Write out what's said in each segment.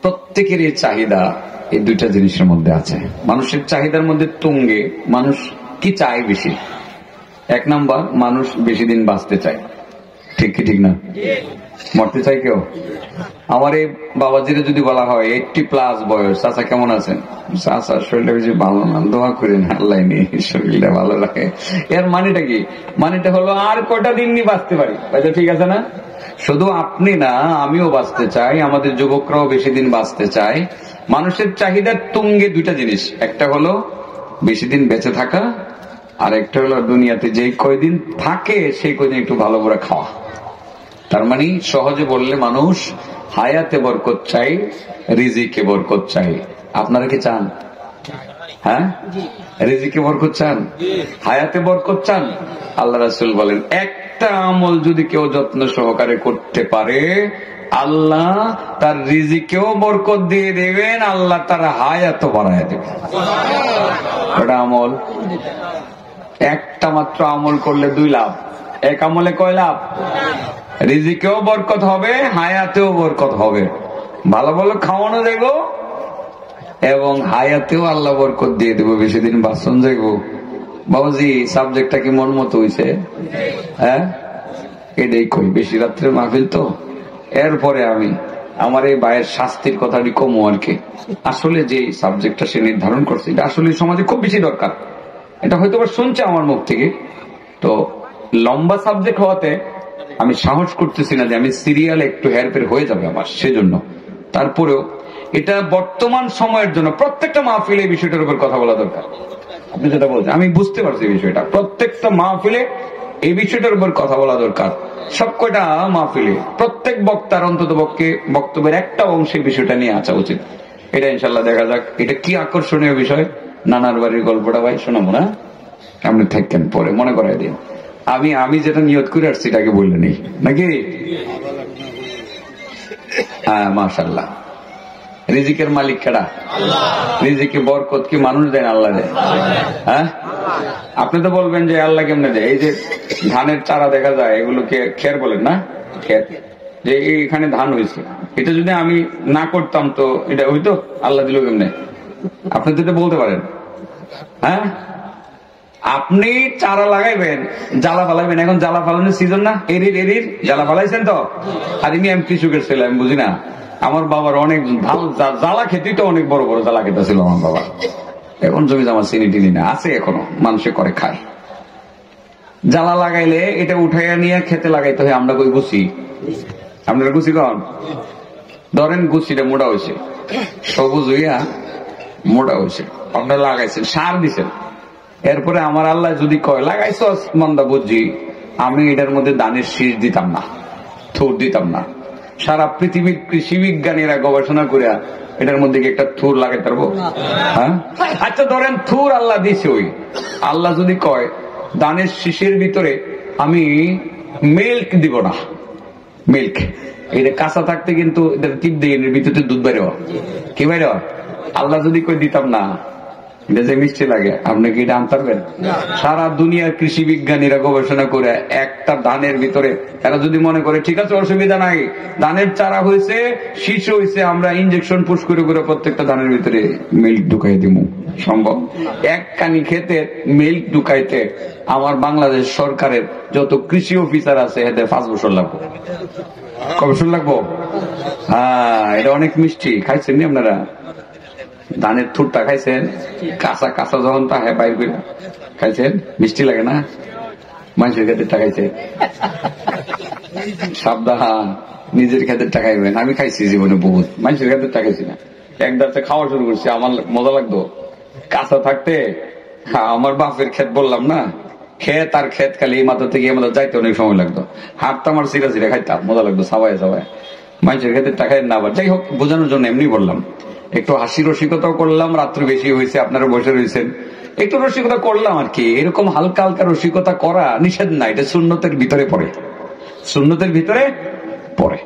প্রত্যেকেরই চাহিদা এই দুইটা জিনিসের মধ্যে আছে। মানুষের চাহিদার মধ্যে তুঙ্গে মানুষ কি চায় বেশি? এক নাম্বার, মানুষ বেশি দিন বাঁচতে চায়। ঠিক কি ঠিক না? মরতে চাই কেউ? আমার এই বাবাজিরা যদি বলা হয় 80+ বয়স, চাচা কেমন আছেন? চাচা শরীরটা বেশি ভালো না, দোয়া করেন আল্লাহ নেই শরীরটা ভালো রাখে। এর মানেটা কি? মানেটা হলো আর কটা দিন নি বাঁচতে পারি। ঠিক আছে না? শুধু আপনি না, আমিও বাঁচতে চাই, আমাদের যুবকরাও বেশি দিন বাঁচতে চায়। মানুষের চাহিদার তুঙ্গে দুইটা জিনিস, একটা হলো বেশি দিন বেঁচে থাকা, আর একটা হলো দুনিয়াতে যেই কয়দিন থাকে সেই কয়দিন একটু ভালো করে খাওয়া। তার মানে সহজে বললে মানুষ হায়াতে বরকত চাই, রিজিকে বরকত চাই। আপনারা কি চান? হ্যাঁ, রিজিকে বরকত চান, হায়াতে বরকত চান। আল্লাহ রাসূল বলেন, একটা আমল যদি কেউ যত্ন সহকারে করতে পারে আল্লাহ তার রিজিকেও বরকত দিয়ে দেবেন, আল্লাহ তার হায়াতও বাড়ায় দেবেন। ওটা আমল, একটা মাত্র আমল করলে 2 লাভ। এক আমলে কয় লাভ? রিজিকেও বরকত হবে, হায়াতেও বরকত হবে, ভালো ভালো খাওয়ানো যাইব এবং হায়াতেও আল্লাহ বরকত দিয়ে দেবো, বেশি দিন বাঁচন যাইব। বাবাজি, সাবজেক্টটা কি মন মতো হয়েছে? হ্যাঁ, এটাই কই, বেশি রাত্রে মাহফিল তো। এরপরে আমি আমার এই ভাইয়ের শাস্তির কথাটি কমো আর কি। আসলে যে সাবজেক্টটা সে নির্ধারণ করছে এটা আসলে সমাজে খুব বেশি দরকার। এটা হয়তো শুনছে আমার মুখ থেকে, তো লম্বা সাবজেক্ট হওয়াতে আমি সাহস করতেছি না যে আমি সিরিয়ালে একটু হেরফের হয়ে যাবে আমার, সেজন্য। তারপরেও এটা বর্তমান সময়ের জন্য প্রত্যেকটা মাহফিলে এই বিষয়টার উপর কথা বলা দরকার। আপনি যেটা বলছেন আমি বুঝতে পারছি এই বিষয়টা, প্রত্যেকটা মাহফিলে এই বিষয়টার উপর কথা বলা দরকার। সব কয়টা মাহফিলে প্রত্যেক বক্তার অন্তত পক্ষে বক্তব্যের একটা অংশে বিষয়টা নিয়ে আসা উচিত। এটা ইনশাল্লাহ দেখা যাক। এটা কি আকর্ষণীয় বিষয়, নানার বাড়ির গল্পটা ভাই শোনাবো না? আপনি থাকেন, পরে মনে করাই দিন। আমি যেটা নিয়ত করে আসছি এটাকে বললে নেই নাকি? হ্যাঁ, মাশাআল্লাহ। রিজিকের মালিক কেডা? রিজিকে বরকত কি মানুষ দেন? আল্লাহ দেন। হ্যাঁ, আপনি তো বলবেন যে আল্লাহ কেমনে দেয়? এই যে ধানের চারা দেখা যায়, এগুলোকে খের বলেন না? খের, যে এখানে ধান হয়েছে, এটা যদি আমি না করতাম তো এটা হইতো? আল্লাহ দিল কেমনে? আপনি তো এটা বলতে পারেন। হ্যাঁ, আপনি চারা লাগাইবেন, জ্বালা ফালাইবেন। এখন জ্বালা ফালানোর সিজন না? এরির জ্বালা ফালাইছেন তো? আর আমি কৃষকের ছেলে, আমি বুঝি না। আমার বাবার অনেক জ্বালা খেতেই তো, অনেক বড় বড় জ্বালা খেতে ছিল আমার বাবা। এখন জমি জমা চিনি টিনি না, আছে এখনো, মানুষে করে খায়। জ্বালা লাগাইলে এটা উঠাইয়া নিয়ে খেতে লাগাইতে হয়। আমরা কই গুছি? আপনারা গুছি কন? ধরেন গুছিটা মোটা হয়েছে, সবুজ হইয়া মোটা হয়েছে, আপনারা লাগাইছেন, সার দিচ্ছেন। এরপরে আমার আল্লাহ যদি কয় লাগাইছ মন্দা বুঝি, আমি এটার মধ্যে ধানের শীষ দিতাম না, থুর দিতাম না। সারা পৃথিবীর কৃষি বিজ্ঞানীরা গবেষণা করে এটার মধ্যে কি একটা থুর লাগাইতে পারবো? হ্যাঁ, আচ্ছা ধরেন থুর আল্লাহ দিছে, ওই আল্লাহ যদি কয় ধানের শীষের ভিতরে আমি মিল্ক দিব না, মিল্ক এটা কাঁচা থাকতে কিন্তু এটা টিপ দিয়ে ভিতরে দুধ বাইরে হয়, কি বাইরে হয়? আল্লাহ যদি কই দিতাম না, এটা যে মিষ্টি লাগে, আপনি কি এটা আনতে পারবেন? সারা দুনিয়ার কৃষি বিজ্ঞানীরা গবেষণা করে একটা ধানের ভিতরে এরা যদি মনে করে ঠিক আছে অসুবিধা নাই, ধানের চারা হয়েছে, শীষ হয়েছে, আমরা ইঞ্জেকশন পুশ করে করে প্রত্যেকটা ধানের ভিতরে মিল্ক ঢুকাই দিব, সম্ভব? এক কানি খেতে মিল্ক ঢুকাইতে আমার বাংলাদেশ সরকারের যত কৃষি অফিসার আছে এদের 5 বছর লাগবে। কত বছর লাগবো? হ্যাঁ, এটা অনেক মিষ্টি। খাইছেন নি আপনারা? ধানের থুরটা খাইছেন? কাঁচা কাঁচা যখন তা হ্যাঁ বাইর করে খাইছেন, মিষ্টি লাগে না? মানুষের ক্ষেত্রে টাকাইছে, সাবধান, নিজের ক্ষেত্রে টাকাইবেন। আমি খাইছি জীবনে বহুত, মানুষের ক্ষেত্রে টাকাইছি না। একদারতে খাওয়া শুরু করছি, আমার মজা লাগতো কাঁচা থাকতে। আমার বাপের ক্ষেত বললাম না, ক্ষেত আর ক্ষেত খালি এই মাথা থেকে এই মাথা যাইতে অনেক সময় লাগতো। হাতটা আমার সিরা সিরা খাইতাম, মজা লাগতো সাবাই সাবাই। মানুষের ক্ষেত্রে টাকাই না, আবার যাই হোক বোঝানোর জন্য এমনি বললাম। একটু হাসি রসিকতাও করলাম, রাত্রি বেশি হয়েছে, আপনারা বসে রয়েছেন, একটু রসিকতা করলাম আর কি। এরকম হালকা হালকা রসিকতা করা নিষেধ না, এটা সুন্নতের ভিতরে পড়ে, সুন্নতের ভিতরে পড়ে।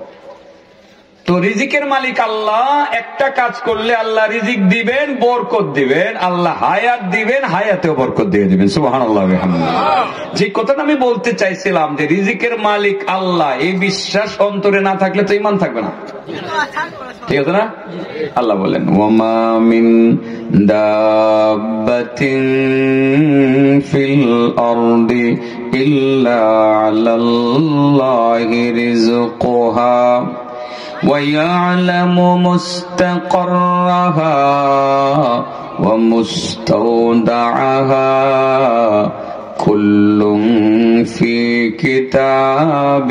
তো রিজিকের মালিক আল্লাহ। একটা কাজ করলে আল্লাহ রিজিক দিবেন, বরকত দিবেন, আল্লাহ হায়াত দিবেন, হায়াতেও বরকত দিয়ে দিবেন। সুবহানাল্লাহ ওয়া বিহামদিহি। যে কথাটা আমি বলতে চাইছিলাম যে রিজিকের মালিক আল্লাহ, এই বিশ্বাস অন্তরে না থাকলে তো ঈমান থাকবে না, ঠিক আছে না? আল্লাহ বলেন ওয়ামা মিন দাব্বাতিন ফিল আরদি ইল্লা আলাল্লাহি রিজকুহা وَيَعْلَمُ مُسْتَقَرَّهَا وَمُسْتَوْدَعَهَا كُلٌّ فِي كِتَابٍ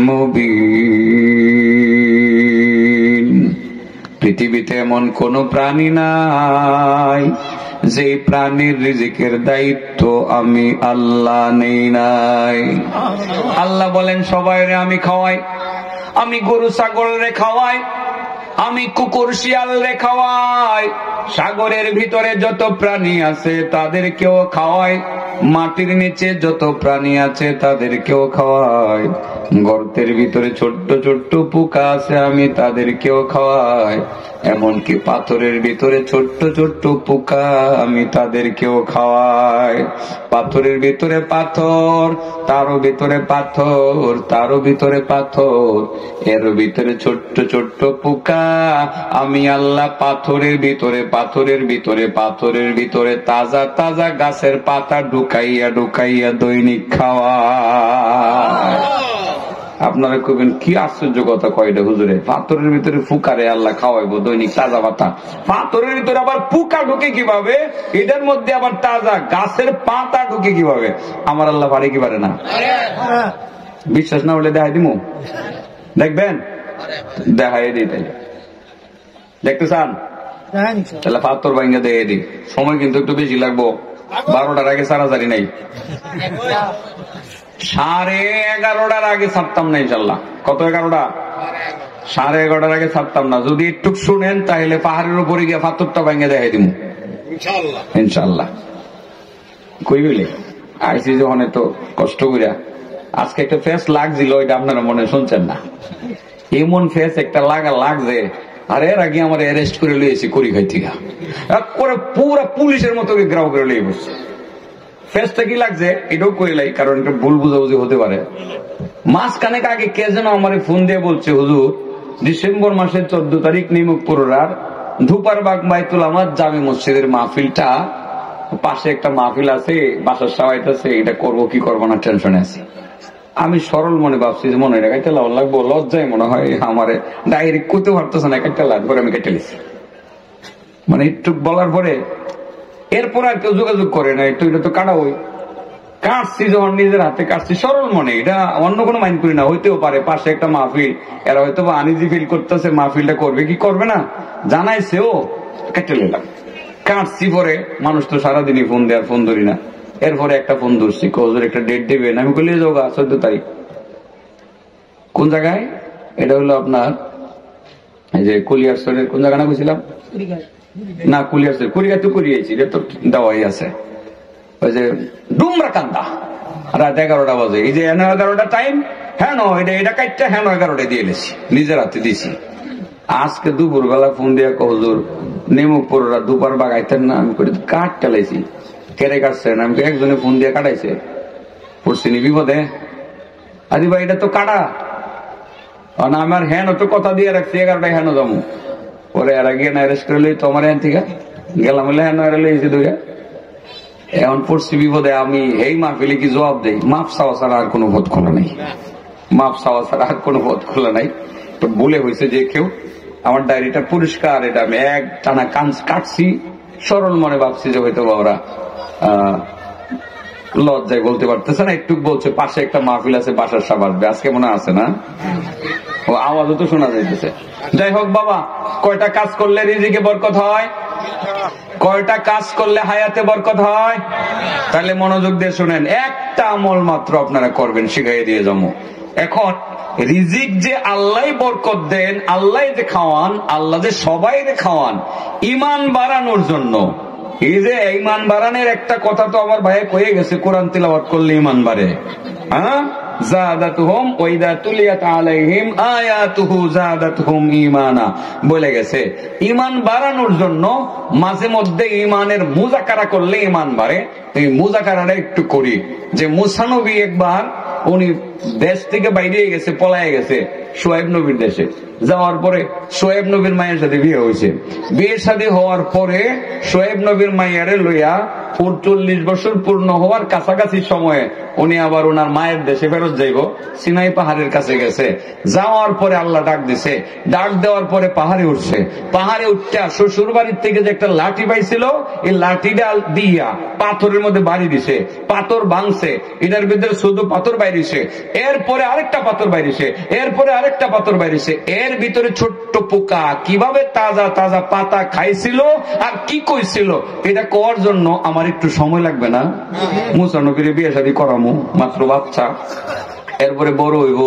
مُبِينٍ। পৃথিবীতে এমন কোন প্রাণী নাই যে প্রাণীর রিজিকের দায়িত্ব আমি আল্লাহ নেই নাই। আল্লাহ বলেন সবাইরে আমি খাওয়াই, আমি গরু ছাগল রে খাওয়াই, আমি কুকুর শিয়াল রে খাওয়াই, সাগরের ভিতরে যত প্রাণী আছে তাদেরকেও খাওয়াই, মাটির নিচে যত প্রাণী আছে তাদেরকেও খাওয়াই, গর্তের ভিতরে ছোট্ট ছোট্ট পোকা আছে আমি তাদেরকেও খাওয়াই, এমনকি পাথরের ভিতরে ছোট্ট ছোট্ট পোকা আমি তাদেরকেও খাওয়াই। পাথরের ভিতরে পাথর, তারও ভিতরে পাথর, তারও ভিতরে পাথর, এর ভিতরে ছোট্ট ছোট্ট পোকা আমি আল্লাহ পাথরের ভিতরে পাথরের ভিতরে পাথরের ভিতরে তাজা তাজা গাছের পাতা ঢুকাইয়া ঢুকাইয়া দৈনিক খাওয়াই। আপনারা কবেন কি আশ্চর্য কথা কয়টা হুজুরে, পাথরের ভিতরে ফুকারে আল্লাহ খাওয়াইবো দৈনিক তাজা পাতা, পাথরের ভিতরে আবার ফুকা ঢুকে কিভাবে, এটার মধ্যে আবার তাজা গাছের পাতা ঢুকে কিভাবে? আমার আল্লাহ পারে কি পারে না? বিশ্বাস না হলে দেখাই দিমু, দেখবেন, দেখাই দিই। তাই দেখতে চান? তাহলে পাথর ভাঙ্গা দেখে দিই, সময় কিন্তু একটু বেশি লাগবো, 12টার আগে সারাসারি নাই, 11:30টার আগে ছাড়তাম না ইনশাল্লাহ। কত 11টা? 11:30টার আগে ছাড়তাম না। যদি একটু শুনেন তাহলে পাহাড়ের উপরে গিয়ে পাথরটা ভাঙ্গে দেখাই দিব ইনশাল্লাহ। কই বলে আইসি যখন এত কষ্ট করিয়া, আজকে একটা ফেস লাগছিল, ওইটা আপনারা মনে শুনছেন না, এমন ফেস একটা লাগছে, আর এর আগে আমার অ্যারেস্ট করে লিয়েছি করি খাই থেকে করে পুরা পুলিশের মতো গ্রাউ করে লিয়ে বসছে। ফেসটা কি লাগছে এটাও কইলাই, কারণ এটা ভুল বুঝাবুঝি হতে পারে। মাসখানেক আগে কে যেন আমার ফোন দিয়ে বলছে, হুজুর ডিসেম্বর মাসের 14 তারিখ নিমুখপুরার ধুপারবাগ বাইতুল আমাদ জামে মসজিদের মাহফিলটা, পাশে একটা মাহফিল আছে, বাসার সবাইতেছে, এটা করবো কি করবো না টেনশনে আছি। আমি সরল মনে ভাবছি যে মনে এটা কেটে লাগবো, লজ্জায় মনে হয় আমার ডাইরেক্ট করতে পারতেছে না, কেটে লাগবে, আমি কেটে লিছি। মানে একটু বলার পরে এরপর আর কেউ যোগাযোগ করে না, একটু এটা তো কাটা হই কাটছি, যখন নিজের হাতে কাটছি সরল মনে, এটা অন্য কোনো মাইন্ড করি না। হইতেও পারে পাশে একটা মাহফিল, এরা হয়তো বা আনিজি ফিল করতেছে, মাহফিলটা করবে কি করবে না জানাইছেও, কেটে নিলাম, কাটছি। পরে মানুষ তো সারাদিনই ফোন দেয়, আর ফোন ধরি না। এরপরে একটা ফোন ধরছি, হুজুর একটা ডেট দেবেন, আমি বলি যোগা 14 তারিখ। কোন জায়গায়? এটা হলো আপনার এই যে কুলিয়ারসরের কোন জায়গা না বুঝছিলাম না, কুলিয়ারসর কুড়িয়াতে কুড়িয়েছি, এটা তো দেওয়াই আছে, ওই যে ডুমরাকান্দা, রাত 11টা বাজে, এই যে 11টা টাইম, হ্যাঁ এটা কাটটা, হ্যাঁ 11টায় দিয়ে এলেছি, নিজের হাতে দিয়েছি। আজকে দুপুর বেলা ফোন দিয়ে হুজুর নিমুখপুরা দুপার বাগাইতেন না, আমি করি কাঠ চালাইছি, কেড়ে কাটছেন? আমি একজনে ফোন দিয়ে কাটাইছে, পড়ছিনি বিপদে। আদি ভাই এটা তো কাটা, আমার হ্যাঁ তো কথা দিয়ে রাখছি 11টায় হ্যাঁ যাবো, পরে এরা গিয়ে না অ্যারেস্ট করে লই তো আমার হ্যান থেকে গেলাম, হলে হ্যাঁ লইছি দুইটা। এখন পড়ছি বিপদে, আমি এই মাহফিলে কি জবাব দেই? মাফ চাওয়া ছাড়া আর কোনো পথ খোলা নাই, মাফ চাওয়া ছাড়া আর কোনো পথ খোলা নাই। তো বলে হয়েছে যে কেউ, আমার ডায়েরিটা পরিষ্কার, এটা আমি এক টানা কাটছি, সরল মনে ভাবছি যে হয়তো ওরা লজ্জায় বলতে পারতেছে না, একটু বলছে পাশে একটা মাহফিল আছে, বাসার সব আসবে, আজকে মনে আছে না, ও আওয়াজও তো শোনা যাইতেছে। যাই হোক বাবা, কয়টা কাজ করলে রিজিকে বরকত হয়? কয়টা কাজ করলে হায়াতে বরকত হয়? তাহলে মনোযোগ দিয়ে শুনেন, একটা আমল মাত্র আপনারা করবেন, শিখাইয়ে দিয়ে যাবো। এখন রিজিক যে আল্লাহ বরকত দেন, আল্লাহ যে খাওয়ান, আল্লাহ যে সবাই খাওয়ান ইমান বাড়ানোর জন্য। এই যে ইমান বাড়ানোর একটা কথা তো আমার ভাই কয়ে গেছে, কোরআন তিলাওয়াত করলে ইমান বাড়ে। হ্যাঁ, যাদাতহুম ওয়া ইযা তুলিয়াত আলাইহিম আয়াতুহু যাদাতহুম ঈমানা। বলে গেছে ঈমান বাড়ানোর জন্য মাঝে মধ্যে ঈমানের মুযাকারা করলে ঈমান বাড়ে। এই মুযাকারাটা একটু করি। যে মুসা নবী একবার উনি দেশ থেকে বাইরে গেছে, পলায় গেছে শুআয়ব নবীর দেশে। যাওয়ার পরে শুআয়ব নবীর মায়ের সাথে বিয়ে হয়েছে। বিয়ে শাদী হওয়ার পরে শুআয়ব নবীর মায়েরে লইয়া 40 বছর পূর্ণ হওয়ার কাছাকাছি সময়ে উনি আবার ওনার মায়ের দেশে ফেরত যাইব। সিনাই পাহাড়ের কাছে গেছে। যাওয়ার পরে আল্লাহ ডাক দিছে। ডাক দেওয়ার পরে পাহাড়ে উঠছে। পাহাড়ে উঠতে শ্বশুর বাড়ির থেকে যে একটা লাঠি পাইছিল, এই লাঠিটা দিয়া পাথরের মধ্যে বাড়ি দিছে। পাথর ভাঙছে, এটার ভিতরে শুধু পাথর বাইরেছে। এরপরে আরেকটা পাথর বাইরেছে, এরপরে আরেকটা পাথর বাইরেছে। এর ভিতরে ছোট্ট পোকা কিভাবে তাজা তাজা পাতা খাইছিল আর কি কইছিল, এটা করার জন্য আমার একটু সময় লাগবে না? মুসা নবীর বিয়ে শাদী করামু, মাত্র বাচ্চা। এরপরে বড় হইব,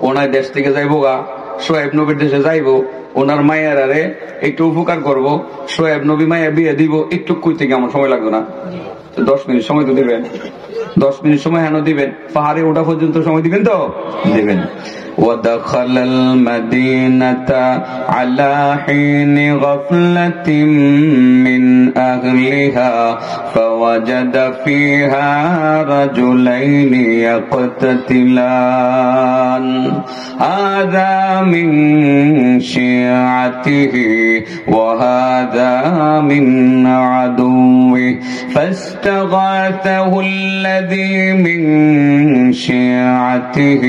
ওনার দেশ থেকে যাইবো গা, শুআয়ব নবীর দেশে যাইবো, ওনার মায়ের আরে একটু উপকার করবো, শুআয়ব নবী মায়ের বিয়ে দিব, একটু কই থেকে আমার সময় লাগবে না? 10 মিনিট সময় তো দিবেন, 10 মিনিট সময় হেন দিবেন, পাহাড়ে ওঠা পর্যন্ত সময় দিবেন তো দিবেন। ودخل المدينة على حين غفلة من أهلها فوجد فيها رجلين يقتتلان هذا من شيعته وهذا من عدوه فاستغاثه الذي من شيعته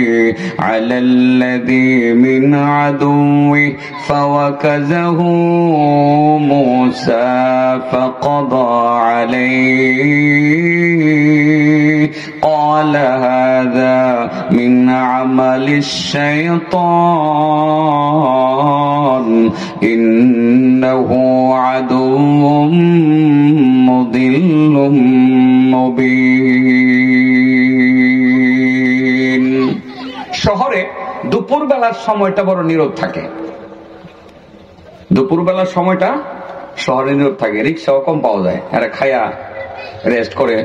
على الذي من عدوه فوكزه موسى فقضى عليه قال هذا من عمل الشيطان إنه عدو مضل مبين। শহরে দুপুর বেলার সময়টা বড় নীরব থাকে। দুপুর বেলার সময়টা শহরে নীরব থাকে, রিক্সাও কম পাওয়া যায়, এরা খায়া রেস্ট করে।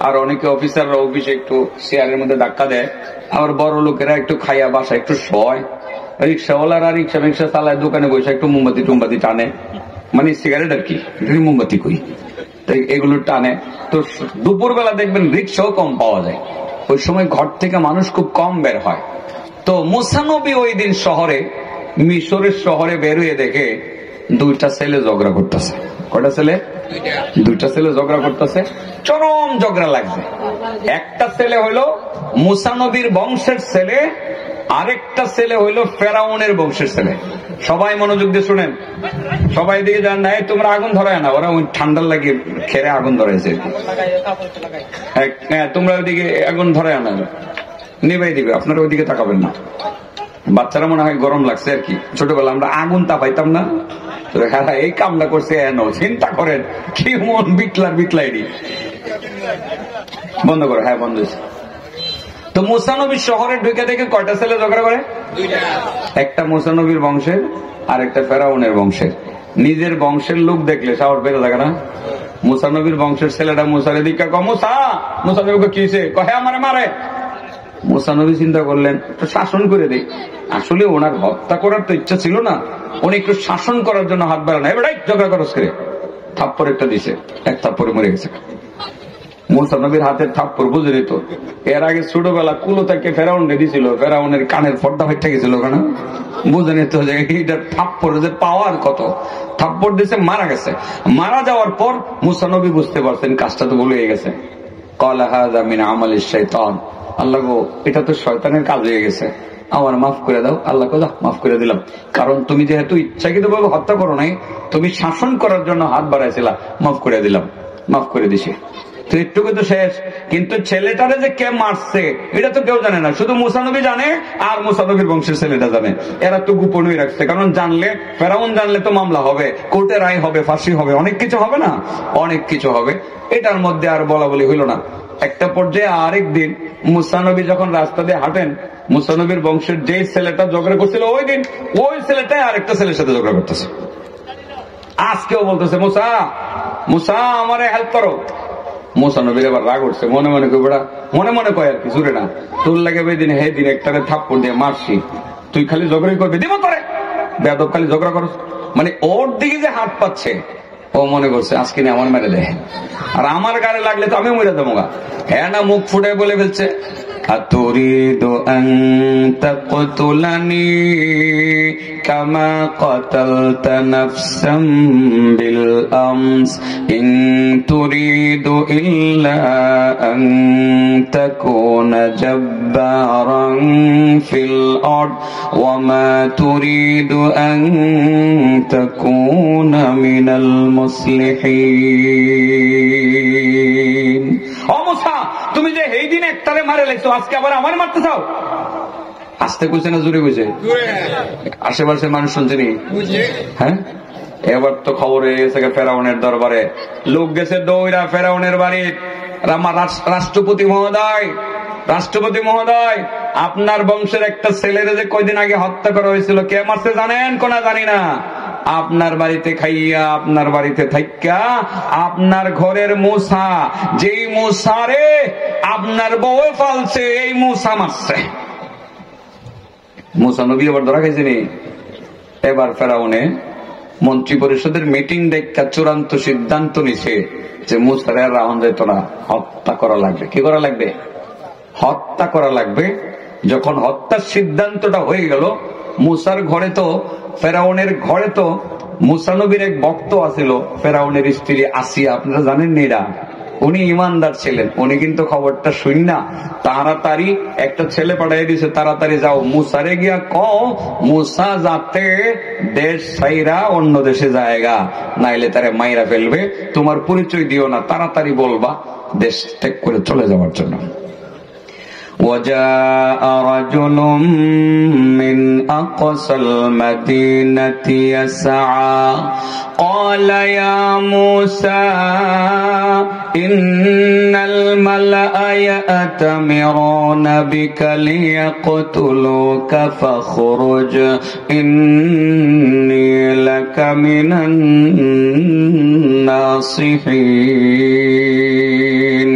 আর অনেকে অফিসাররা অফিসে একটু চেয়ারের মধ্যে ধাক্কা দেয়, আবার বড় লোকেরা একটু খাইয়া বাসা একটু শয়। রিক্সাওয়ালারা রিক্সা রিক্সা চালায়, দোকানে বসে একটু মোমবাতি টুমবাতি টানে, মানে সিগারেট আর কি, মোমবাতি কই, এগুলো টানে। তো দুপুর বেলা দেখবেন রিক্সাও কম পাওয়া যায়, ওই সময় ঘর থেকে মানুষ খুব কম বের হয়। তো মুসা নবী ওই দিন শহরে, মিশরের শহরে বের হয়ে দেখে 2টা ছেলে ঝগড়া করতেছে। কয়টা ছেলে? 2টা ছেলে ঝগড়া করতেছে, চরম ঝগড়া লাগছে। একটা ছেলে হইলো মুসা নবীর বংশের ছেলে, আরেকটা ছেলে হইলো ফেরাউনের বংশের ছেলে। সবাই মনোযোগ দিয়ে শুনেন, সবাই দিকে যান না, তোমরা আগুন ধরায় না, ওরা ওই ঠান্ডার লাগিয়ে খেরে আগুন ধরাইছে। হ্যাঁ, তোমরা ওইদিকে আগুন ধরায় না, নিভাই দিবে, আপনারা ওইদিকে তাকাবেন না। বাচ্চারা মনে হয় গরম লাগছে আর কি, ছোটবেলা আমরা আগুন তাপাইতাম না, হ্যাঁ এই কামটা করছে। চিন্তা করেন কি মন বিটলাইনি। বন্ধ করো, হ্যাঁ বন্ধ হয়েছে। তো মুসা নবীর শহরে ঢুকে দেখে কয়টা ছেলে ঝগড়া করে? 2টা। একটা মুসা নবীর বংশের আর একটা ফেরাউনের বংশের। নিজের বংশের লোক দেখলে সাহস বেড়ে থাকে না? মুসা নবীর বংশের ছেলেটা মুসারে দিকা ক মুসা, মুসা নবীকে কি হয়েছে? কহে আমারে মারে। মুসা নবী চিন্তা করলেন একটু শাসন করে দেই। আসলে ওনার হত্যা করার তো ইচ্ছা ছিল না, উনি একটু শাসন করার জন্য হাত বাড়ানো, এবারে ঝগড়া করস করে থাপ্পড় একটা দিছে, এক থাপ্পড়ে মরে গেছে। মুসা নবীর হাতের থাপ্পড় বুঝে নিত। এর আগে ছোটবেলা কুলো থেকে ফেরাউন দিয়েছিল, ফেরাউনের কানের পর্দা হইতে গেছিল, কেন বুঝে নিত যে এইটার থাপ্পড় যে পাওয়ার কত। থাপ্পড় দিয়েছে, মারা গেছে। মারা যাওয়ার পর মুসা নবী বুঝতে পারছেন কাজটা তো ভুল হয়ে গেছে। ক্বালা হাযা মিন আমালিশ শাইতান, আল্লাহ গো এটা তো শয়তানের কাজ হয়ে গেছে, আমার মাফ করে দাও। আল্লাহ কে মাফ করে দিলাম, কারণ তুমি যেহেতু ইচ্ছাকৃত ভাবে হত্যা করো নাই, তুমি শাসন করার জন্য হাত বাড়াইছিলা, মাফ করে দিলাম, মাফ করে দিছি। তো একটুকু তো শেষ, কিন্তু ছেলেটারে যে কে মারছে এটা তো কেউ জানে না, শুধু মুসা নবী জানে আর মুসা নবীর বংশের ছেলেটা জানে। এরা তো গোপনই রাখছে, কারণ জানলে, ফেরাউন জানলে তো মামলা হবে, কোর্টে রায় হবে, ফাঁসি হবে, অনেক কিছু হবে না, অনেক কিছু হবে। এটার মধ্যে আর বলা বলি হইল না। একটা পর্যায়ে আরেক দিন মুসা নবী যখন রাস্তা দিয়ে হাঁটেন, মুসা নবীর বংশের যে ছেলেটা ঝগড়া করছিল ওই দিন, ওই ছেলেটাই আরেকটা ছেলের সাথে ঝগড়া করতেছে। আজকেও বলতেছে মুসা, মুসা আমারে হেল্প করো, মুসা নবীর আবার রাগ উঠছে, মনে মনে কই বেড়া, মনে মনে কয় আর কি, জুড়ে না, তোর লাগে ওই দিন হে দিন একটারে থাপ্পড় দিয়ে মারছি, তুই খালি ঝগড়াই করবি, দিব তোরে বেয়াদব, খালি ঝগড়া করস। মানে ওর দিকে যে হাত পাচ্ছে, ও মনে করছে আজকে নিয়ে আমার মেরে দেয়, আর আমার গাড়ি লাগলে তো আমি মরে দেবো গা। হ্যাঁ না, মুখ ফুটে বলে ফেলছে, আতুরিদু আন তাকতুলানি কামা কাতালতা নাফসাম বিল আমস ইন তুরিদু ইল্লা আন তাকুনা জাব্বারান ফিল আরদ ওয়া মা তুরিদু আন তাকুনা মিনাল মুসলিহিন। ও মুসা, তুমি যে এই দিন একটারে মারে লাগছো, আজকে আবার আমার মারতে চাও? আস্তে কইছে না জোরে কইছে? আশেপাশে মানুষ শুনছে নি? হ্যাঁ, এবার তো খবর হয়ে গেছে ফেরাউনের দরবারে, লোক গেছে দৌড়া ফেরাউনের বাড়ি। রাষ্ট্রপতি মহোদয়, রাষ্ট্রপতি মহোদয়, আপনার বংশের একটা ছেলের যে কয়দিন আগে হত্যা করা হয়েছিল, কে মারছে জানেন? কোনা জানি না। আপনার বাড়িতে খাইয়া, আপনার বাড়িতে থাইকা, আপনার ঘরের মূসা, যেই মূসারে আপনার বউ ফালছে, এই মূসা মারছে। মূসা নবী আবার ধরা খাইছে নি? এবার ফেরাউনে মন্ত্রী পরিষদের মিটিং দেখা চূড়ান্ত সিদ্ধান্ত নিছে যে মূসারে আর রাউন্ড যেত না, হত্যা করা লাগবে। কি করা লাগবে? হত্যা করা লাগবে। যখন হত্যার সিদ্ধান্তটা হয়ে গেল, মূসার ঘরে তো, ফেরাউনের ঘরে তো মূসা নবীর এক ভক্ত আছিল, ফেরাউনের স্ত্রী আসিয়া, আপনারা জানেন এরা, উনি ইমানদার ছিলেন। উনি কিন্তু খবরটা শুন না তাড়াতাড়ি একটা ছেলে পাঠিয়ে দিয়েছে, তাড়াতাড়ি যাও মূসারে গিয়া কও মূসা যাতে দেশ ছাইরা অন্য দেশে জায়গা, নাইলে তারে মাইরা ফেলবে, তোমার পরিচয় দিও না, তাড়াতাড়ি বলবা দেশ ত্যাগ করে চলে যাওয়ার জন্য। وجاء رجل من أقصى المدينة يسعى قال يا موسى إن الملأ يأتمرون بك ليقتلوك فاخرج إني لك من الناصحين।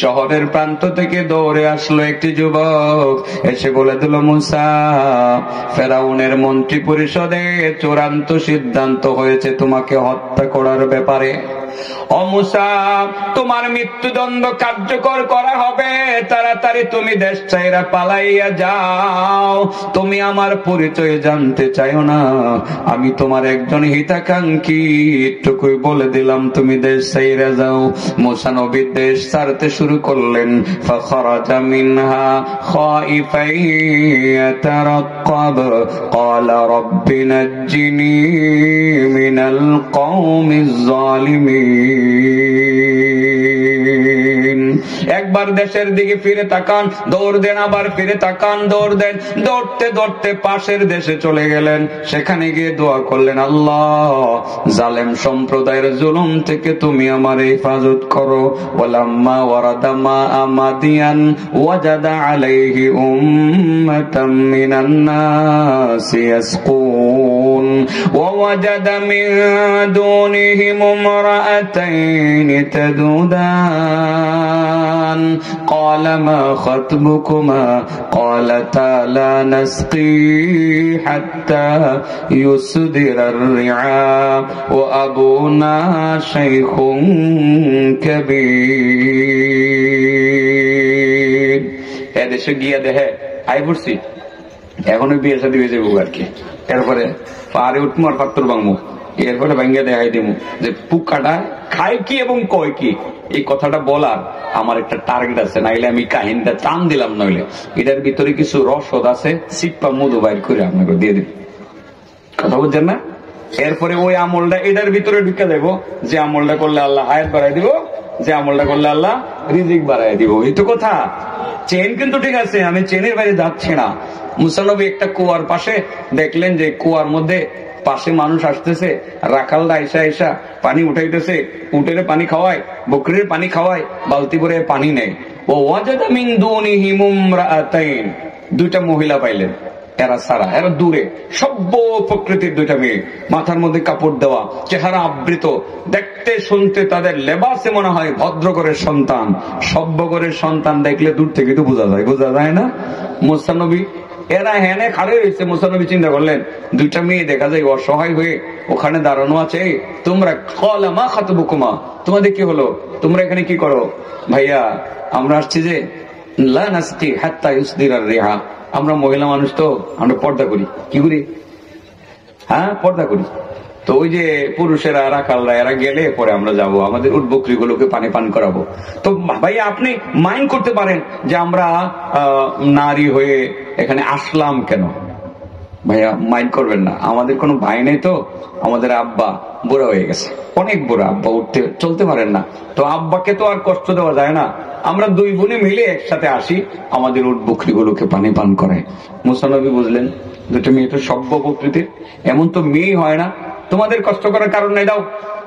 শহরের প্রান্ত থেকে দৌড়ে আসলো একটি যুবক, এসে বলে দিল, মুসা, ফেরাউনের মন্ত্রী পরিষদে চূড়ান্ত সিদ্ধান্ত হয়েছে তোমাকে হত্যা করার ব্যাপারে। ও মুসা, তোমার মৃত্যুদণ্ড কার্যকর করা হবে, তাড়াতাড়ি তুমি দেশ ছাইরা পালাইয়া যাও। তুমি আমার পরিচয় জানতে চাইও না, আমি তোমার একজন হিতাকাঙ্ক্ষী, এটুকুই বলে দিলাম, তুমি দেশ ছাইরা যাও। মুসা নবী দেশ ছাড়তে শুরু করলেন। ফাখরাজা মিনহা খাইফান ইয়াতারাক্কাব ক্বালা রাব্বি নাজ্জিনি মিনাল কওমিজ জালিমিন। একবার দেশের দিকে ফিরে তাকান, দৌড় দেন, আবার ফিরে তাকান, দৌড় দেন। দৌড়তে দৌড়তে পাশের দেশে চলে গেলেন। সেখানে গিয়ে দোয়া করলেন, আল্লাহ, জালেম সম্প্রদায়ের জুলুম থেকে তুমি আমার হেফাজত করো। ওয়ালাম্মা ওয়ারাদা মাআ মাদিয়ান ওয়াজাদা আলাইহি উম্মাতাম মিনান নাসি ইয়াসকুন ওয়া ওয়াজাদা মিন দুনিহিম ইমরাআতাইনি তাদুদান قال ما خطبكما قالتا لا نسقي حتى يصدر الرعاء وأبونا شيخ كبير। এদেশে গিয়া দেখে আই পড়ছি, এখনো বিয়ে শাদী হয়ে যাবো আর কি, এরপরে পারে উঠমো আর পাত্তর ভাঙবো, এরপরে ভাঙ্গিয়া দেখাই দিব যে পোকাটা খায় কি এবং কয় কি। এই কথাটা বলার আমার একটা টার্গেট আছে, নাইলে আমি কাহিনীটা টান দিলাম, নইলে এটার ভিতরে কিছু রসদ আছে, সিপ্পা মধু বাইর করে আপনাকে দিয়ে দিব। কথা বুঝছেন না? এরপরে ওই আমলটা এটার ভিতরে ঢুকে দেবো, যে আমলটা করলে আল্লাহ হায়াত বাড়াই দিব, যে আমলটা করলে আল্লাহ রিজিক বাড়াই দিব। এই তো কথা। চেন কিন্তু ঠিক আছে, আমি চেনের বাইরে যাচ্ছি না। মুসা নবী একটা কুয়ার পাশে দেখলেন যে কুয়ার মধ্যে পাশে মানুষ আসতেছে, রাখালরা আইসা আইসা পানি উঠাইতেছে, উটের পানি খাওয়ায়, বকরির পানি খাওয়ায়, বালতি করে পানি নেয়। ও ওয়াজাদা মিন দুনিহিম ইমরাআতাইন, দুইটা মহিলা পাইলেন। এরা সারা, এরা দূরে। সভ্য প্রকৃতির দুইটা মেয়ে, মাথার মধ্যে কাপড় দেওয়া, চেহারা আবৃত, দেখতে শুনতে তাদের লেবাসে মনে হয় ভদ্র ঘরের সন্তান। সভ্য ঘরের সন্তান দেখলে দূর থেকে তো বোঝা যায় না? মুসা নবী এরা হেনে খাড়ে রয়েছে। মুসা নবী চিন্তা করলেন, দুইটা মেয়ে দেখা যায় অসহায় হয়ে ওখানে দাঁড়ানো আছে। তোমরা ক্বালা মা খাতবুকুমা, তোমাদের কি হলো, তোমরা এখানে কি করো? ভাইয়া আমরা আসছি যে লা নাসকি হাত্তা ইউসদিরার রিহা, আমরা মহিলা মানুষ তো আমরা পর্দা করি। কি করি? হ্যাঁ, পর্দা করি। তো ওই যে পুরুষেরা রাখালরা এরা গেলে পরে আমরা যাব, আমাদের উট বকরি গুলোকে পানি পান করাবো। তো ভাইয়া আপনি মাইন্ড করতে পারেন যে আমরা নারী হয়ে এখানে আসলাম কেন? ভাইয়া মাইন্ড করবেন না, আমাদের কোনো ভাই নেই তো, আমাদের আব্বা বুড়া হয়ে গেছে, অনেক বুড়া, আব্বা উঠতে চলতে পারেন না। তো আব্বাকে তো আর কষ্ট দেওয়া যায় না, আমরা দুই বোনে মিলে একসাথে আসি, আমাদের উট বকরি গুলোকে পানি পান করে। মুসা নবী বুঝলেন দুটো মেয়ে তো সভ্য প্রকৃতির, এমন তো মেয়ে হয় না, তোমাদের কষ্ট করার কারণ নাই, দাও